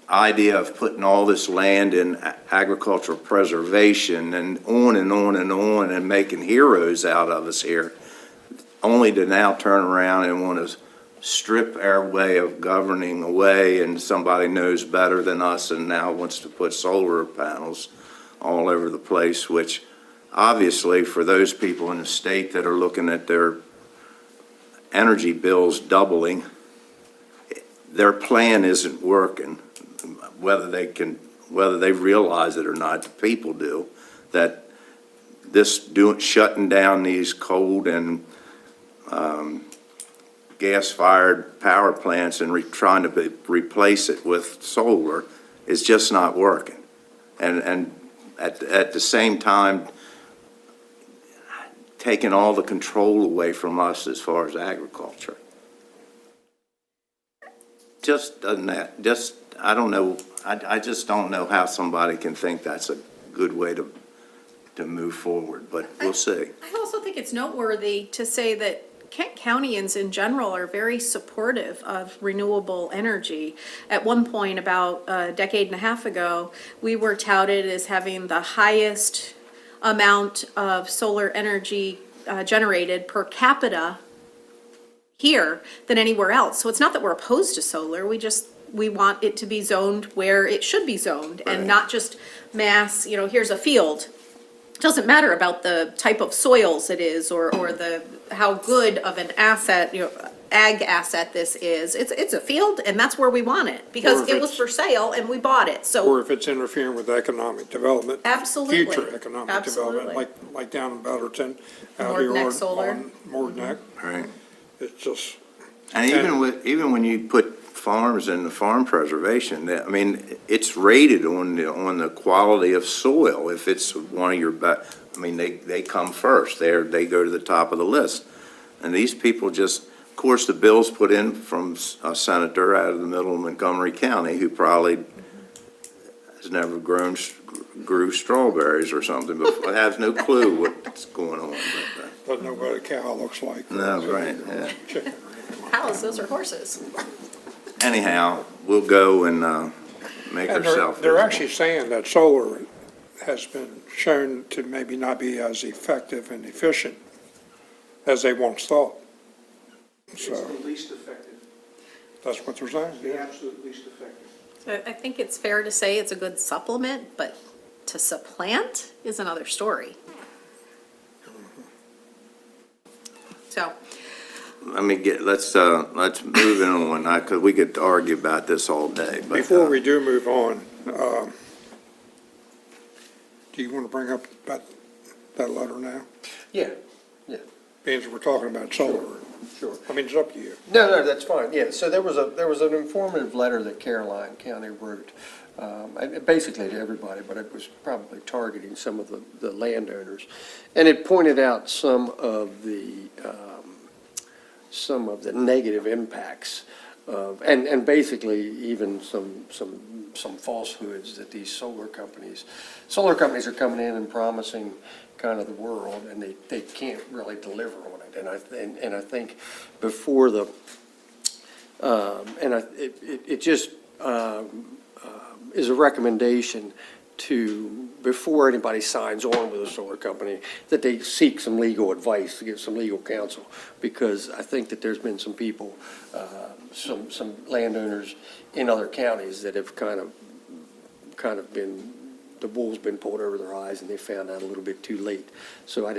idea of putting all this land in agricultural preservation and on and on and on and making heroes out of us here, only to now turn around and want to strip our way of governing away, and somebody knows better than us and now wants to put solar panels all over the place, which obviously for those people in the state that are looking at their energy bills doubling, their plan isn't working, whether they realize it or not. The people do, that shutting down these coal and gas-fired power plants and trying to replace it with solar is just not working. And at the same time, taking all the control away from us as far as agriculture. Just doesn't that, I don't know, I just don't know how somebody can think that's a good way to move forward, but we'll see. I also think it's noteworthy to say that Kent Countyans in general are very supportive of renewable energy. At one point, about a decade and a half ago, we were touted as having the highest amount of solar energy generated per capita here than anywhere else. So it's not that we're opposed to solar, we want it to be zoned where it should be zoned and Right. not just mass, here's a field. It doesn't matter about the type of soils it is or how good of an asset, ag asset this is. It's a field, and that's where we want it, Or because if it was it's- for sale, and we bought it, so. Or if it's interfering with economic development. Absolutely. Future economic development, Absolutely. like down in Betterton. out Morton Neck here Solar. on Morton Neck. Right. It's just, And even when you put farms in the farm preservation, I mean, it's rated on the quality of soil. If it's one of your I mean, they come first. They go to the top of the list. And these people just, of course, the bill's put in from a senator out of the middle of Montgomery County who probably has never grew strawberries or something, but has no clue what's going on. doesn't know what a cow looks like. No, right, yeah. Chicken. Cows, those are horses. Anyhow, we'll go and make And ourselves. they're actually saying that solar has been shown to maybe not be as effective and efficient as they once thought. It's So the least effective, that's what they're saying, the yeah. absolute least effective. So I think it's fair to say it's a good supplement, but to supplant is another story. So, Let's move it on, because we could argue about this all day, but. Before we do move on, do you want to bring up that letter now? Yeah, Being we're talking about solar. sure. I mean, it's up to you. No, that's fine, yeah, so there was an informative letter that Caroline County wrote, and basically to everybody, but it was probably targeting some of the landowners. And it pointed out some of the negative impacts of, and basically even some falsehoods that these solar companies are coming in and promising kind of the world, and they can't really deliver on it. And I think before the, it just is a recommendation to, before anybody signs on with a solar company, that they seek some legal advice, to get some legal counsel, because I think that there's been some people, some landowners in other counties that have kind of been, the wool's been pulled over their eyes, and they found out a little bit too late. So I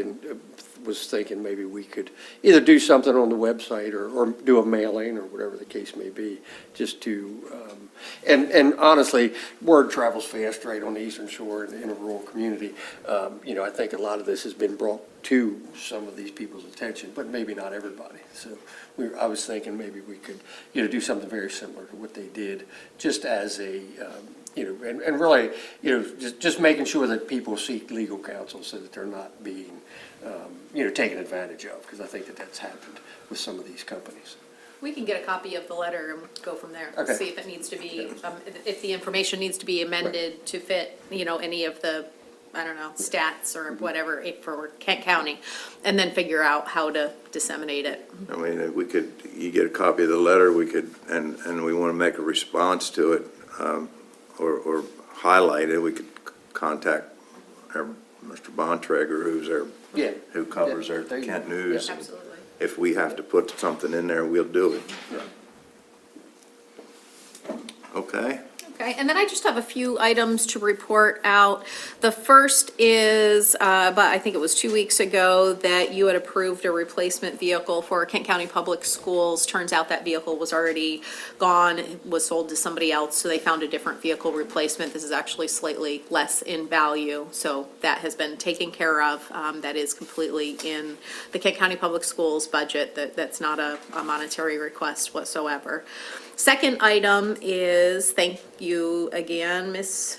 was thinking maybe we could either do something on the website or do a mailing or whatever the case may be, just to, and honestly, word travels fast right on the Eastern Shore and in a rural community. I think a lot of this has been brought to some of these people's attention, but maybe not everybody. So I was thinking maybe we could, do something very similar to what they did, just as a, and really, just making sure that people seek legal counsel so that they're not being, taken advantage of, because I think that that's happened with some of these companies. we can get a copy of the letter and go from there. Okay. See if it needs to be, if the information needs to be amended to fit, any of the, I don't know, stats or whatever for Kent County, and then figure out how to disseminate it. I mean, you get a copy of the letter, and we want to make a response to it, or highlight it, we could contact Mr. Bontrager, who covers our there you Kent go. News. Absolutely. If we have to put something in there, we'll do it. Okay? Okay, and then I just have a few items to report out. The first is, but I think it was 2 weeks ago, that you had approved a replacement vehicle for Kent County Public Schools. Turns out that vehicle was already gone, was sold to somebody else, so they found a different vehicle replacement. This is actually slightly less in value, so that has been taken care of. That is completely in the Kent County Public Schools budget. That's not a monetary request whatsoever. Second item is, thank you again, Ms.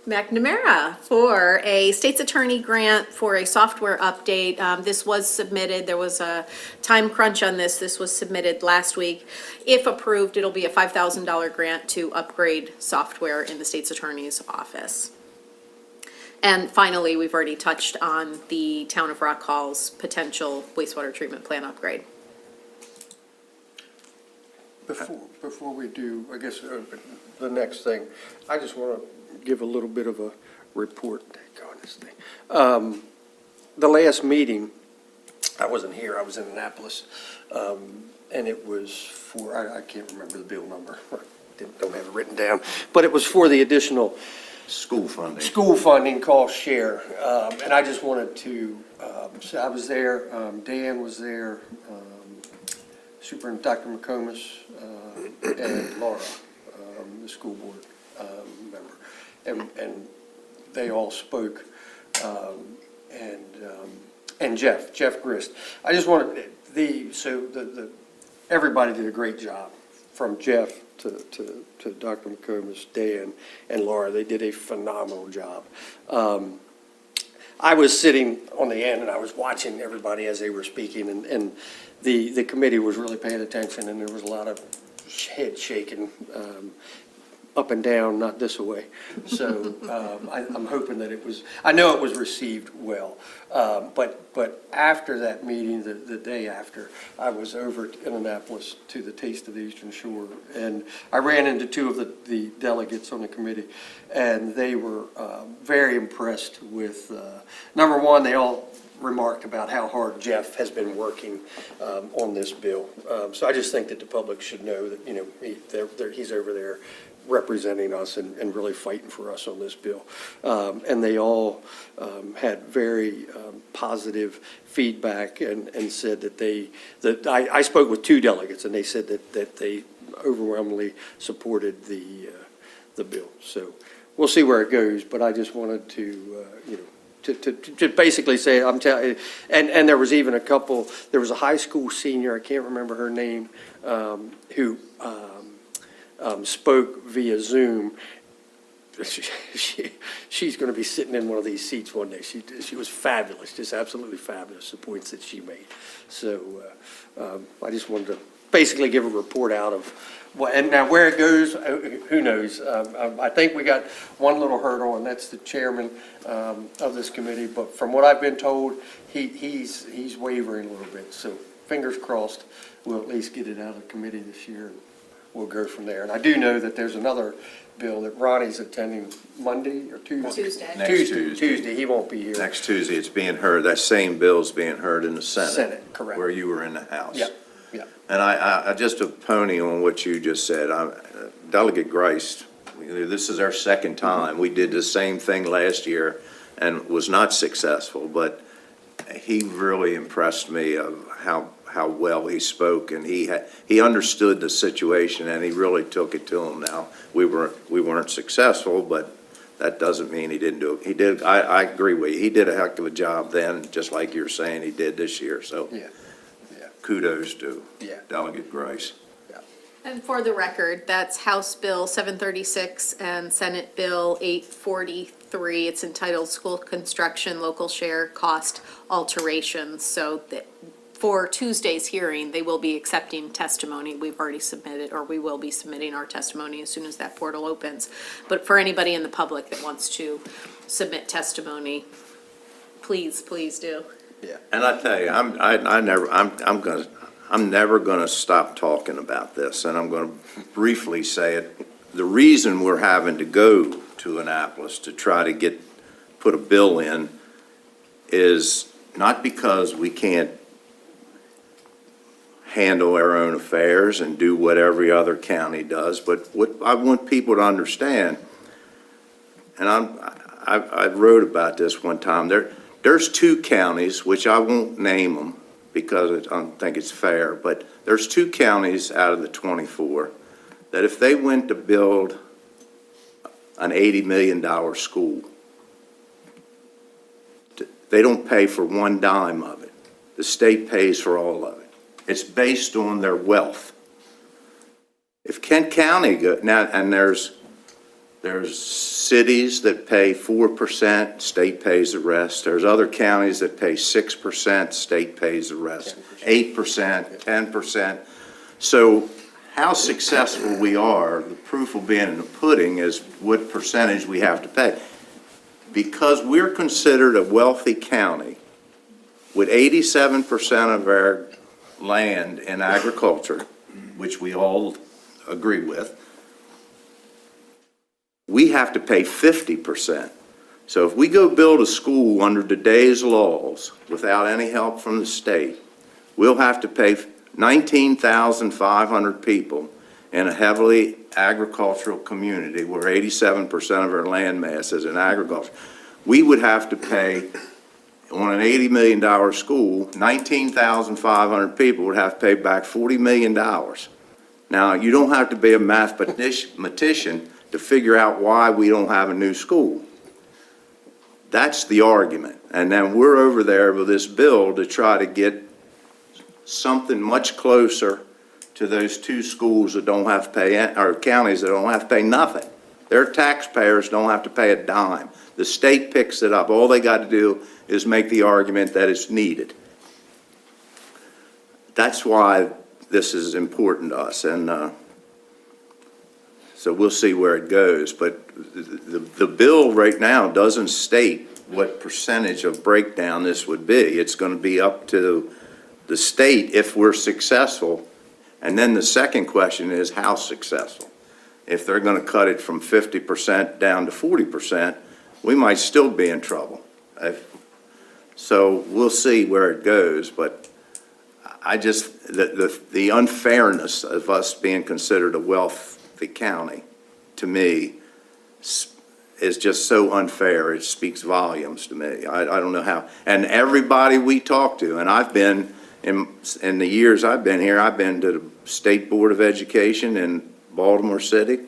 McNamara, for a state's attorney grant for a software update. This was submitted, there was a time crunch on this. This was submitted last week. If approved, it'll be a $5,000 grant to upgrade software in the state's attorney's office. And finally, we've already touched on the Town of Rock Hall's potential wastewater treatment plant upgrade. Before we do, I guess, the next thing, I just want to give a little bit of a report. On this thing. The last meeting, I wasn't here, I was in Annapolis, and it was for, I can't remember the bill number, don't have it written down, but it was for the additional School funding. school funding cost share. And I just wanted to, say I was there, Dan was there, Superintendent Dr. McComas and Laura, the school board member. And they all spoke, and Jeff Grist. I just wanted, everybody did a great job, from Jeff to Dr. McComas, Dan, and Laura. They did a phenomenal job. I was sitting on the end, and I was watching everybody as they were speaking, and the committee was really paying attention, and there was a lot of head shaking, up and down, not this way. So I'm hoping that I know it was received well. But after that meeting, the day after, I was over at Indianapolis to the Taste of the Eastern Shore, and I ran into two of the delegates on the committee, and they were very impressed with, number one, they all remarked about how hard Jeff has been working on this bill. So I just think that the public should know that, he's over there representing us and really fighting for us on this bill. And they all had very positive feedback and said that I spoke with two delegates, and they said that they overwhelmingly supported the bill. So we'll see where it goes, but I just wanted to, to basically say, I'm telling you, and there was even there was a high school senior, I can't remember her name, who spoke via Zoom. She's going to be sitting in one of these seats one day. She was fabulous, just absolutely fabulous, the points that she made. So I just wanted to basically give a report out of and now where it goes, who knows? I think we got one little hurdle, and that's the chairman of this committee. But from what I've been told, he's wavering a little bit. So fingers crossed, we'll at least get it out of the committee this year, and we'll go from there. And I do know that there's another bill that Ronnie's attending Monday or Tuesday. Next Tuesday. He won't be here. Next Tuesday, it's being heard, that same bill's being heard in the Senate. Senate, correct. Where you were in the House. Yeah. And I just a pony on what you just said. Delegate Grice, this is our second time. We did the same thing last year and was not successful, but he really impressed me of how well he spoke, and he understood the situation, and he really took it to him. Now, we weren't successful, but that doesn't mean he didn't do it. He did. I agree with you. He did a heck of a job then, just like you're saying he did this year. So Yeah. kudos to Yeah. Delegate Grice. And for the record, that's House Bill 736 and Senate Bill 843. It's entitled School Construction Local Share Cost Alterations. So for Tuesday's hearing, they will be accepting testimony. We've already submitted, or we will be submitting our testimony as soon as that portal opens. But for anybody in the public that wants to submit testimony, please do. And I tell you, I'm never gonna stop talking about this, and I'm gonna briefly say it. The reason we're having to go to Annapolis to try to put a bill in is not because we can't handle our own affairs and do what every other county does, but what I want people to understand, and I wrote about this one time, there's two counties, which I won't name them because I don't think it's fair, but there's two counties out of the 24 that if they went to build an $80 million school, they don't pay for one dime of it. The state pays for all of it. It's based on their wealth. If Kent County now, and there's cities that pay 4%, state pays the rest. There's other counties that pay 6%, state pays the rest. 8%, 10%. So how successful we are, the proof will be in the pudding, is what percentage we have to pay. Because we're considered a wealthy county with 87% of our land in agriculture, which we all agree with, we have to pay 50%. So if we go build a school under today's laws without any help from the state, we'll have to pay 19,500 people in a heavily agricultural community where 87% of our land mass is in agriculture. We would have to pay on an $80 million school, 19,500 people would have to pay back $40 million. Now, you don't have to be a mathematician to figure out why we don't have a new school. That's the argument. And then we're over there with this bill to try to get something much closer to those two schools that don't have to pay, or counties that don't have to pay nothing. Their taxpayers don't have to pay a dime. The state picks it up. All they got to do is make the argument that it's needed. That's why this is important to us, and so we'll see where it goes. But the bill right now doesn't state what percentage of breakdown this would be. It's going to be up to the state if we're successful. And then the second question is how successful. If they're going to cut it from 50% down to 40%, we might still be in trouble. So we'll see where it goes, but I just, the unfairness of us being considered a wealthy county, to me, is just so unfair. It speaks volumes to me. I don't know how. And everybody we talk to, and I've been, in the years I've been here, I've been to the State Board of Education in Baltimore City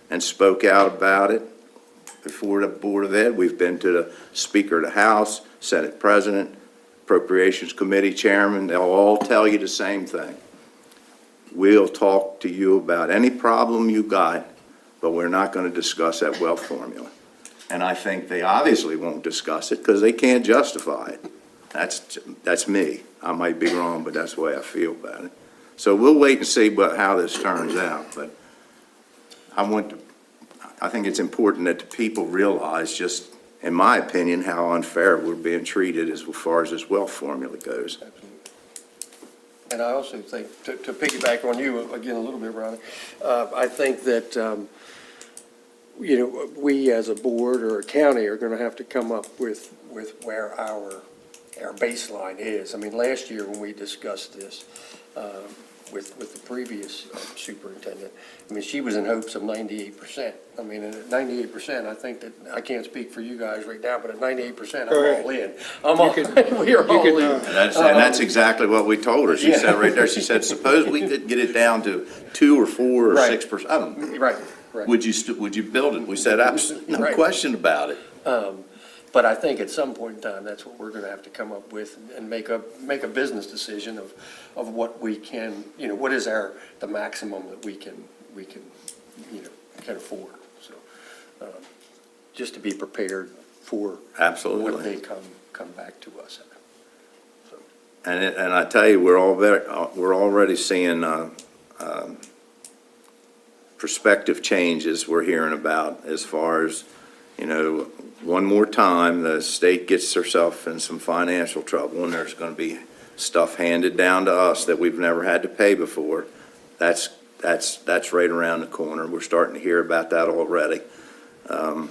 and spoke out about it before the Board of Ed. We've been to the Speaker of the House, Senate President, Appropriations Committee Chairman. They'll all tell you the same thing. We'll talk to you about any problem you got, but we're not going to discuss that wealth formula. And I think they obviously won't discuss it because they can't justify it. That's me. I might be wrong, but that's the way I feel about it. So we'll wait and see how this turns out. But I think it's important that the people realize, just in my opinion, how unfair we're being treated as far as this wealth formula goes. And I also think, to piggyback on you again a little bit, Ronnie, I think that, we as a board or a county are going to have to come up with where our baseline is. I mean, last year when we discussed this with the previous superintendent, I mean, she was in hopes of 98%. I mean, at 98%, I think that, I can't speak for you guys right now, but at 98%, I'm all in. We are all in. And that's exactly what we told her. She said right there, she said, suppose we could get it down to 2 or 4 or Right. 6%. I don't know. Right. Would you build it? We said, absolutely, no Right. question about it. But I think at some point in time, that's what we're gonna have to come up with and make a business decision of what we can, what is the maximum that we can afford. So, just to be prepared for Absolutely. what they come back to us at. So, And I tell you, we're already seeing prospective changes we're hearing about as far as, one more time, the state gets herself in some financial trouble and there's going to be stuff handed down to us that we've never had to pay before. That's right around the corner. We're starting to hear about that already. Yeah.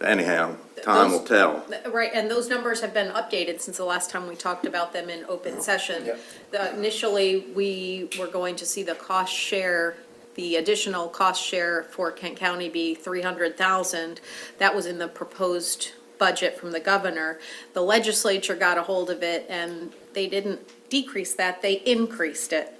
Anyhow, time will tell. Right, and those numbers have been updated since the last time we talked about them in open session. Yeah. Initially, we were going to see the cost share, the additional cost share for Kent County be $300,000. That was in the proposed budget from the governor. The legislature got a hold of it and they didn't decrease that, they increased it.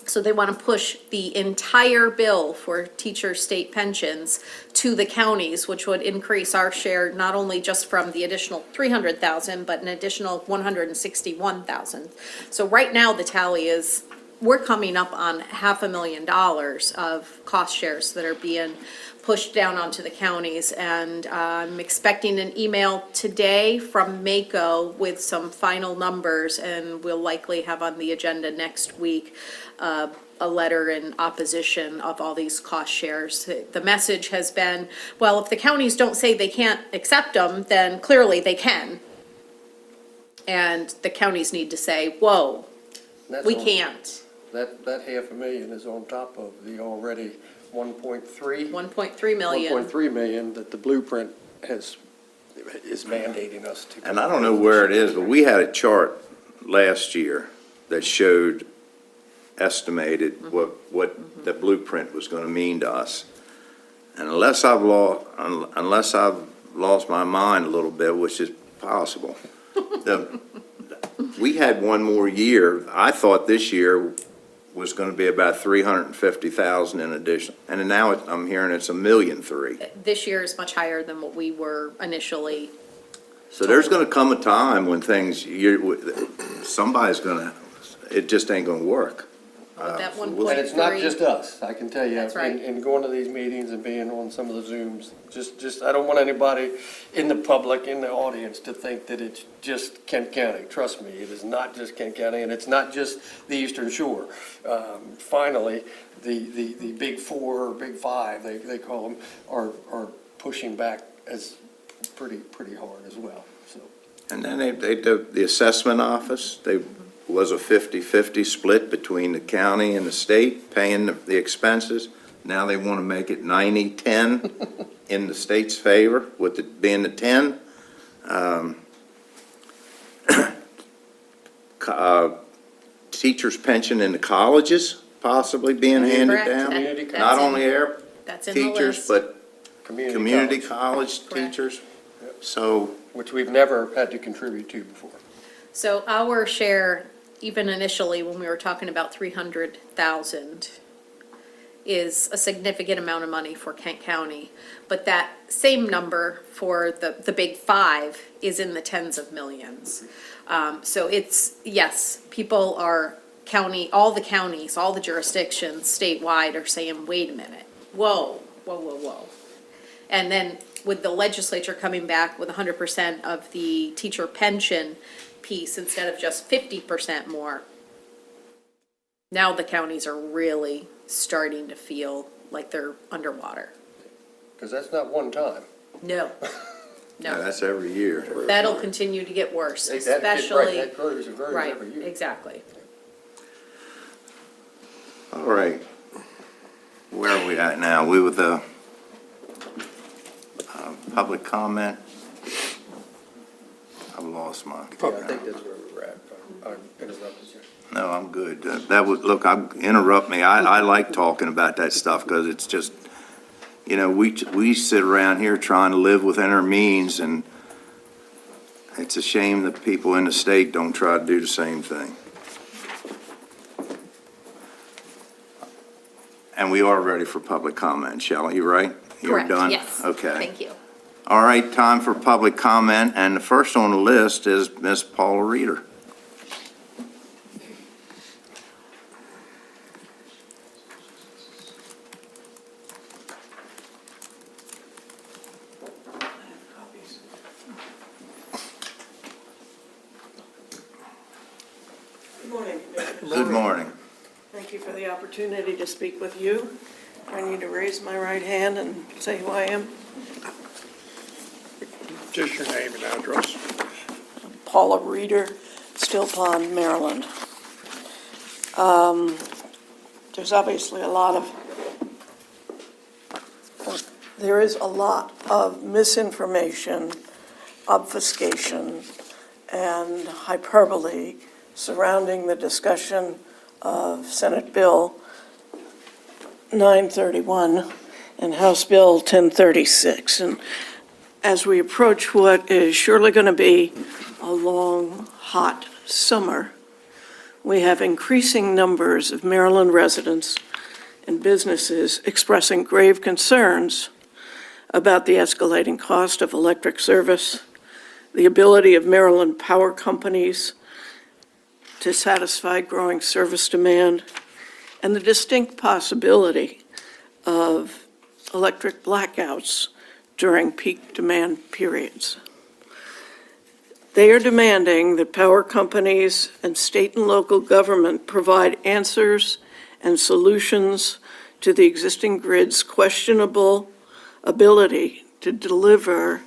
So they want to push the entire bill for teacher state pensions to the counties, which would increase our share not only just from the additional $300,000, but an additional $161,000. So right now, the tally is, we're coming up on $500,000 of cost shares that are being pushed down onto the counties. And I'm expecting an email today from MACO with some final numbers, and we'll likely have on the agenda next week a letter in opposition of all these cost shares. The message has been, well, if the counties don't say they can't accept them, then clearly they can. And the counties need to say, whoa, That's we on- can't. That $500,000 is on top of the already 1.3 1.3 million. 1.3 million that the blueprint is mandating us to. And I don't know where it is, but we had a chart last year that showed, estimated what the blueprint was going to mean to us. And unless I've lost my mind a little bit, which is possible, We had one more year. I thought this year was going to be about 350,000 in addition, and now I'm hearing it's 1.3 million. This year is much higher than what we were initially. So there's going to come a time when somebody's going to, it just ain't going to work. That we'll- 1.3. And it's not just us, I can tell you. That's right. In going to these meetings and being on some of the Zooms, I don't want anybody in the public, in the audience, to think that it's just Kent County. Trust me, it is not just Kent County, and it's not just the Eastern Shore. Finally, the big four, or big five, they call them, are pushing back as pretty hard as well, so. And then they did the assessment office, they was a 50-50 split between the county and the state paying the expenses. Now they want to make it 90-10 in the state's favor, with it being the 10. Teachers' pension in the colleges possibly being handed Correct. down. Community That's Not in- only air That's in the teachers, list. but community college, college Correct. teachers. So which we've never had to contribute to before. So our share, even initially, when we were talking about 300,000, is a significant amount of money for Kent County. But that same number for the big five is in the tens of millions. So it's, yes, people are all the counties, all the jurisdictions statewide are saying, wait a minute, whoa. And then with the legislature coming back with 100% of the teacher pension piece instead of just 50% more, now the counties are really starting to feel like they're underwater. Because that's not one time. No, yeah, no, that's every year. that'll continue to get worse, That- right, especially, That grows and grows right, every year. exactly. All right. Where are we at now? We with the public comment? I've lost my. Yeah, I think that's where we're at. I interrupted you. No, I'm good. That would, look, interrupt me. I like talking about that stuff because it's just, we sit around here trying to live within our means, and it's a shame that people in the state don't try to do the same thing. And we are ready for public comment, Shelley, you right? You're Correct, done? yes. Okay. Thank you. All right, time for public comment, and the first on the list is Ms. Paula Reeder. Good morning. Good morning. Thank you for the opportunity to speak with you. I need to raise my right hand and say who I am. Just your name and address. Paula Reeder, Still Pond, Maryland. There's obviously there is a lot of misinformation, obfuscation, and hyperbole surrounding the discussion of Senate Bill 931 and House Bill 1036. And as we approach what is surely going to be a long, hot summer, we have increasing numbers of Maryland residents and businesses expressing grave concerns about the escalating cost of electric service, the ability of Maryland power companies to satisfy growing service demand, and the distinct possibility of electric blackouts during peak demand periods. They are demanding that power companies and state and local government provide answers and solutions to the existing grid's questionable ability to deliver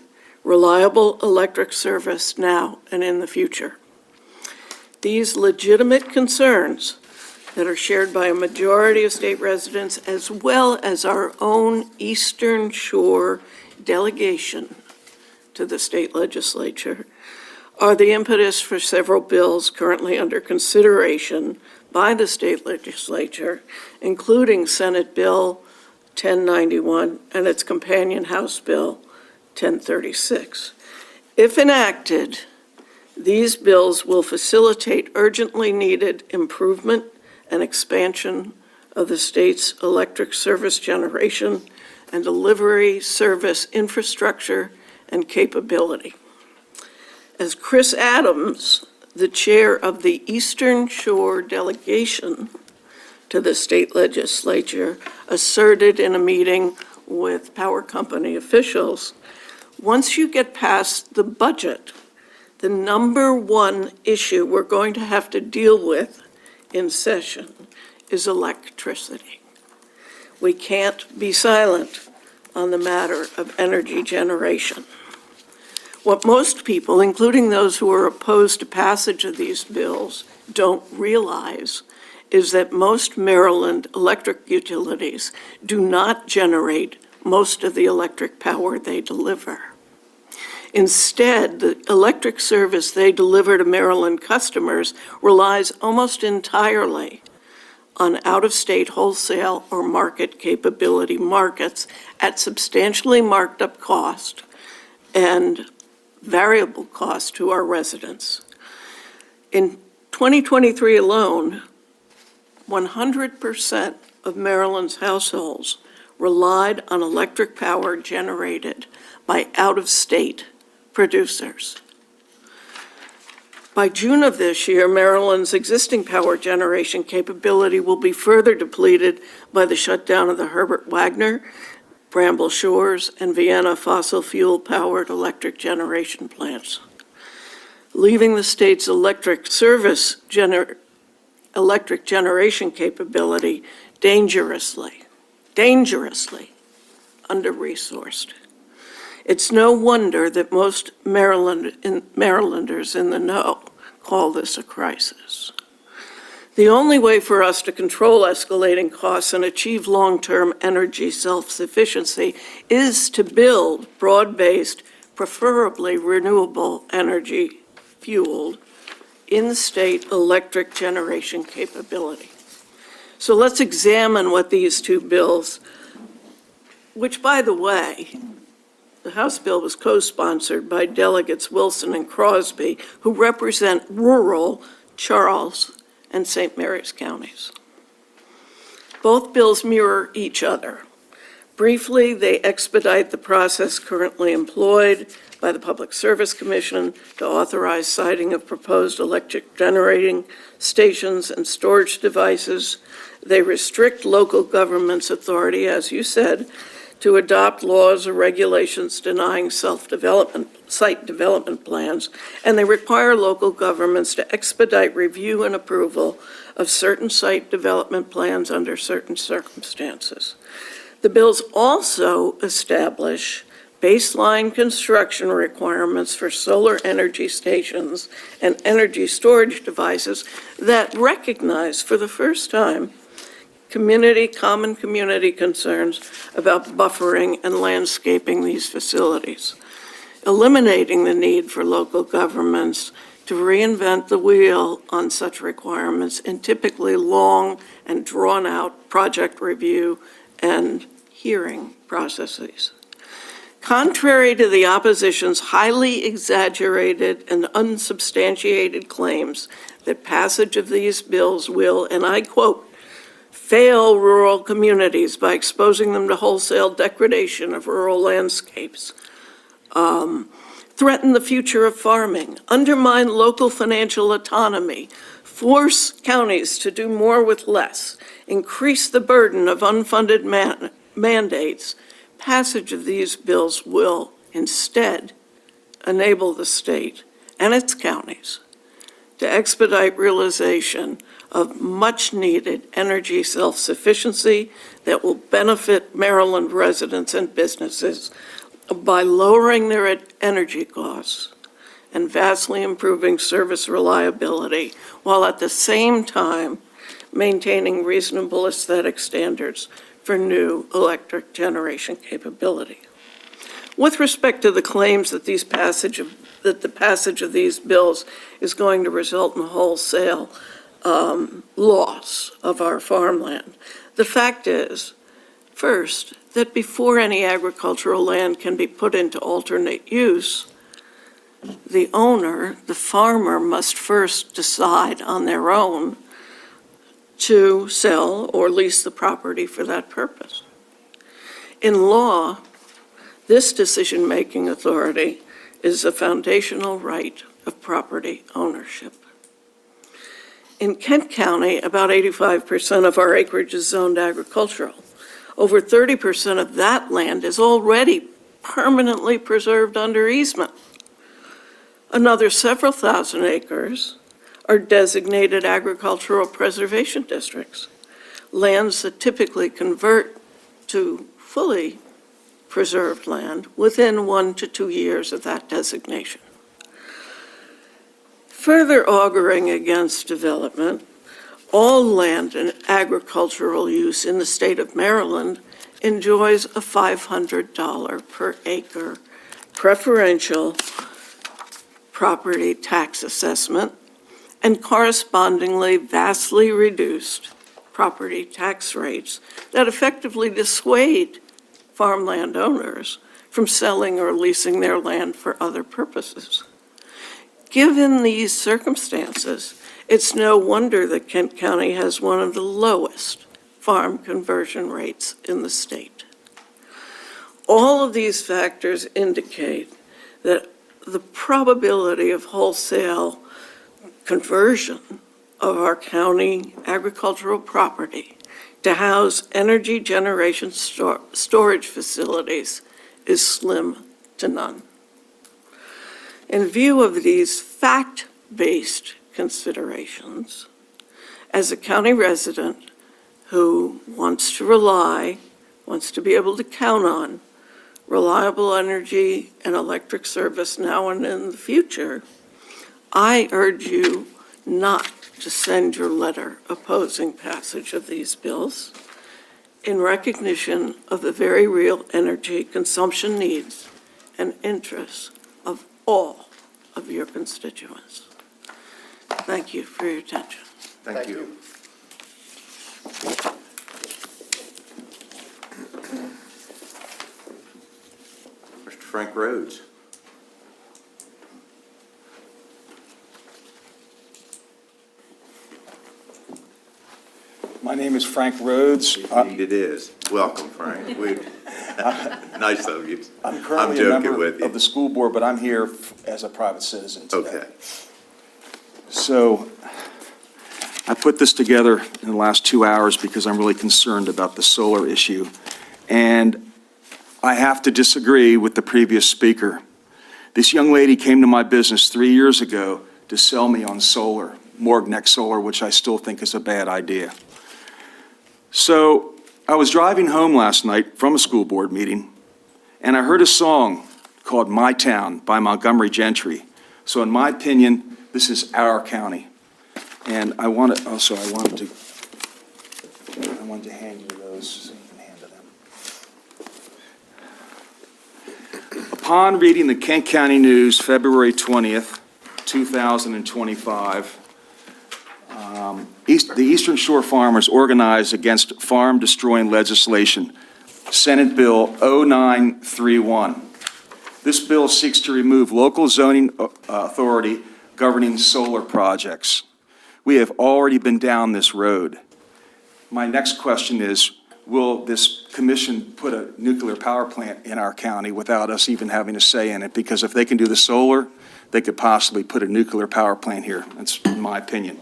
reliable electric service now and in the future. These legitimate concerns that are shared by a majority of state residents, as well as our own Eastern Shore delegation to the state legislature, are the impetus for several bills currently under consideration by the state legislature, including Senate Bill 1091 and its companion House Bill 1036. If enacted, These bills will facilitate urgently needed improvement and expansion of the state's electric service generation and delivery service infrastructure and capability. As Chris Adams, the chair of the Eastern Shore delegation to the state legislature, asserted in a meeting with power company officials, once you get past the budget, the number one issue we're going to have to deal with in session is electricity. We can't be silent on the matter of energy generation. What most people, including those who are opposed to passage of these bills, don't realize is that most Maryland electric utilities do not generate most of the electric power they deliver. Instead, the electric service they deliver to Maryland customers relies almost entirely on out-of-state wholesale or market capability markets at substantially marked up cost and variable cost to our residents. In 2023 alone, 100% of Maryland's households relied on electric power generated by out-of-state producers. By June of this year, Maryland's existing power generation capability will be further depleted by the shutdown of the Herbert Wagner, Bramble Shores, and Vienna fossil fuel-powered electric generation plants, leaving the state's electric generation capability dangerously under-resourced. It's no wonder that most Marylanders in the know call this a crisis. The only way for us to control escalating costs and achieve long-term energy self-sufficiency is to build broad-based, preferably renewable energy-fueled, in-state electric generation capability. So let's examine what these two bills, which, by the way, the House bill was co-sponsored by delegates Wilson and Crosby, who represent rural Charles and St. Mary's counties. Both bills mirror each other. Briefly, they expedite the process currently employed by the Public Service Commission to authorize siting of proposed electric generating stations and storage devices. They restrict local government's authority, as you said, to adopt laws or regulations denying site development plans, and they require local governments to expedite review and approval of certain site development plans under certain circumstances. The bills also establish baseline construction requirements for solar energy stations and energy storage devices that recognize for the first time common community concerns about buffering and landscaping these facilities, eliminating the need for local governments to reinvent the wheel on such requirements in typically long and drawn-out project review and hearing processes. Contrary to the opposition's highly exaggerated and unsubstantiated claims that passage of these bills will, and I quote, fail rural communities by exposing them to wholesale degradation of rural landscapes, threaten the future of farming, undermine local financial autonomy, force counties to do more with less, increase the burden of unfunded mandates, passage of these bills will instead enable the state and its counties to expedite realization of much-needed energy self-sufficiency that will benefit Maryland residents and businesses by lowering their energy costs and vastly improving service reliability, while at the same time maintaining reasonable aesthetic standards for new electric generation capability. With respect to the claims that the passage of these bills is going to result in wholesale loss of our farmland, the fact is, first, that before any agricultural land can be put into alternate use, the owner, the farmer, must first decide on their own to sell or lease the property for that purpose. In law, this decision-making authority is a foundational right of property ownership. In Kent County, about 85% of our acreage is zoned agricultural. Over 30% of that land is already permanently preserved under easement. Another several thousand acres are designated agricultural preservation districts, lands that typically convert to fully preserved land within 1 to 2 years of that designation. Further auguring against development, all land in agricultural use in the state of Maryland enjoys a $500 per acre preferential property tax assessment and correspondingly vastly reduced property tax rates that effectively dissuade farmland owners from selling or leasing their land for other purposes. Given these circumstances, it's no wonder that Kent County has one of the lowest farm conversion rates in the state. All of these factors indicate that the probability of wholesale conversion of our county agricultural property to house energy generation storage facilities is slim to none. In view of these fact-based considerations, as a county resident who wants to be able to count on reliable energy and electric service now and in the future, I urge you not to send your letter opposing passage of these bills in recognition of the very real energy consumption needs and interests of all of your constituents. Thank you for your attention. Thank you. Mr. Frank Rhodes. My name is Frank Rhodes. Indeed it is. Welcome, Frank. Nice of you. I'm currently a member of the school board, but I'm here as a private citizen today. Okay. So I put this together in the last 2 hours because I'm really concerned about the solar issue. And I have to disagree with the previous speaker. This young lady came to my business 3 years ago to sell me on solar, Morgneck Solar, which I still think is a bad idea. So I was driving home last night from a school board meeting, and I heard a song called My Town by Montgomery Gentry. So in my opinion, this is our county. And I wanted to hand you those so you can hand to them. Upon reading the Kent County News, February 20th, 2025, the Eastern Shore Farmers organized against farm-destroying legislation, Senate Bill 0931. This bill seeks to remove local zoning authority governing solar projects. We have already been down this road. My next question is, will this commission put a nuclear power plant in our county without us even having a say in it? Because if they can do the solar, they could possibly put a nuclear power plant here. That's my opinion.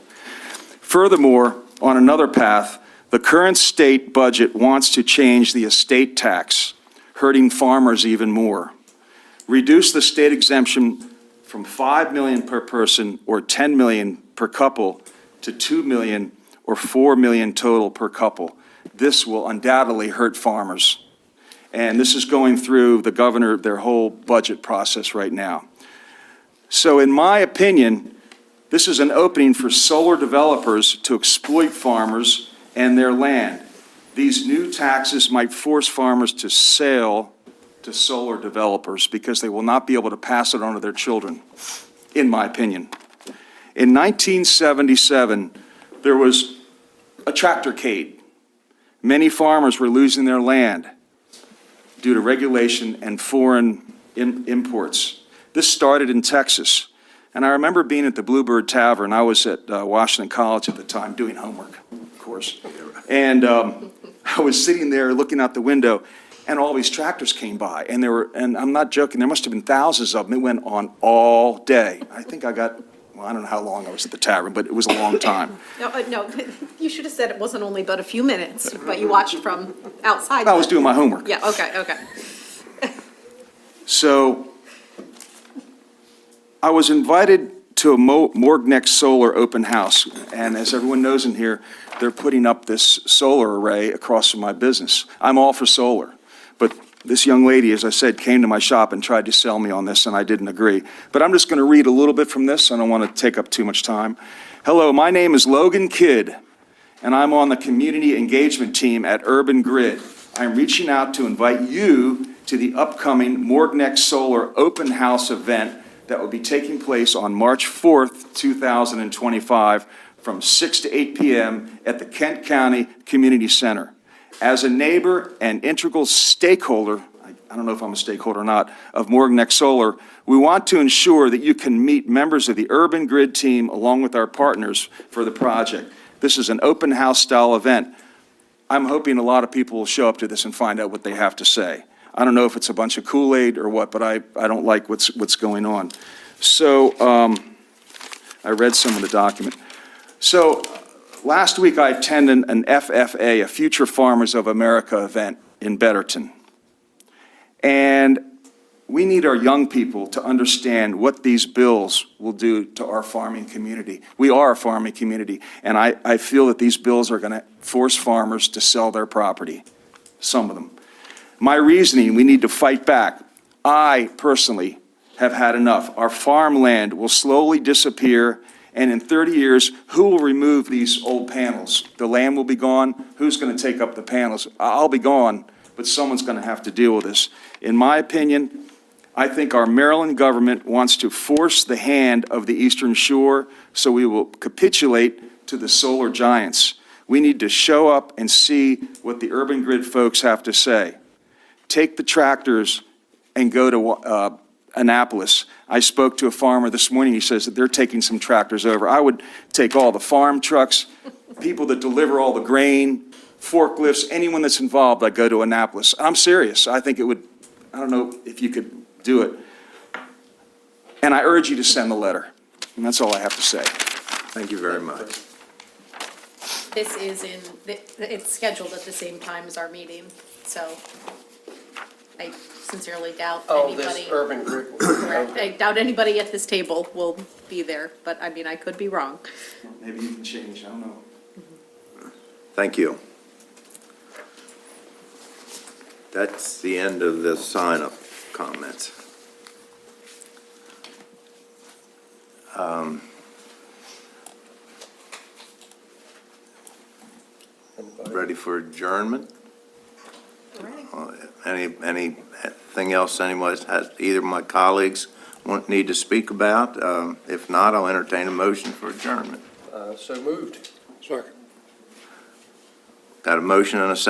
Furthermore, on another path, the current state budget wants to change the estate tax, hurting farmers even more. Reduce the state exemption from $5 million per person or $10 million per couple to $2 million or $4 million total per couple. This will undoubtedly hurt farmers. And this is going through the governor, their whole budget process right now. So in my opinion, this is an opening for solar developers to exploit farmers and their land. These new taxes might force farmers to sell to solar developers because they will not be able to pass it on to their children, in my opinion. In 1977, there was a tractorcade. Many farmers were losing their land due to regulation and foreign imports. This started in Texas. And I remember being at the Bluebird Tavern. I was at Washington College at the time, doing homework, of course. And I was sitting there looking out the window, and all these tractors came by. And and I'm not joking, there must have been thousands of them. It went on all day. I think I got, well, I don't know how long I was at the tavern, but it was a long time. No, you should have said it wasn't only but a few minutes, but you watched from outside. I was doing my homework. Yeah, okay. So I was invited to a Morgneck Solar open house, and as everyone knows in here, they're putting up this solar array across from my business. I'm all for solar, but this young lady, as I said, came to my shop and tried to sell me on this, and I didn't agree. But I'm just going to read a little bit from this. I don't want to take up too much time. Hello, my name is Logan Kidd, and I'm on the community engagement team at Urban Grid. I'm reaching out to invite you to the upcoming Morgneck Solar open house event that will be taking place on March 4th, 2025, from 6 to 8 p.m. at the Kent County Community Center. As a neighbor and integral stakeholder, I don't know if I'm a stakeholder or not, of Morgneck Solar, we want to ensure that you can meet members of the Urban Grid team along with our partners for the project. This is an open house style event. I'm hoping a lot of people will show up to this and find out what they have to say. I don't know if it's a bunch of Kool-Aid or what, but I don't like what's going on. So I read some of the document. So last week I attended an FFA, a Future Farmers of America event in Betterton. And we need our young people to understand what these bills will do to our farming community. We are a farming community, and I feel that these bills are going to force farmers to sell their property, some of them. My reasoning, we need to fight back. I personally have had enough. Our farmland will slowly disappear, and in 30 years, who will remove these old panels? The land will be gone. Who's going to take up the panels? I'll be gone, but someone's going to have to deal with this. In my opinion, I think our Maryland government wants to force the hand of the Eastern Shore, so we will capitulate to the solar giants. We need to show up and see what the Urban Grid folks have to say. Take the tractors and go to Annapolis. I spoke to a farmer this morning. He says that they're taking some tractors over. I would take all the farm trucks, people that deliver all the grain, forklifts, anyone that's involved, I'd go to Annapolis. I'm serious. I think it would, I don't know if you could do it. And I urge you to send the letter. And that's all I have to say. Thank you very much. This is it's scheduled at the same time as our meeting, so I sincerely doubt Oh, anybody. this urban grid. Correct. I doubt anybody at this table will be there, but I mean, I could be wrong. Maybe you can change, I don't know. Thank you. That's the end of the sign-up comments. Ready for adjournment? Anything else anyone has, either of my colleagues need to speak about? If not, I'll entertain a motion for adjournment. So moved. Second. Got a motion and a second.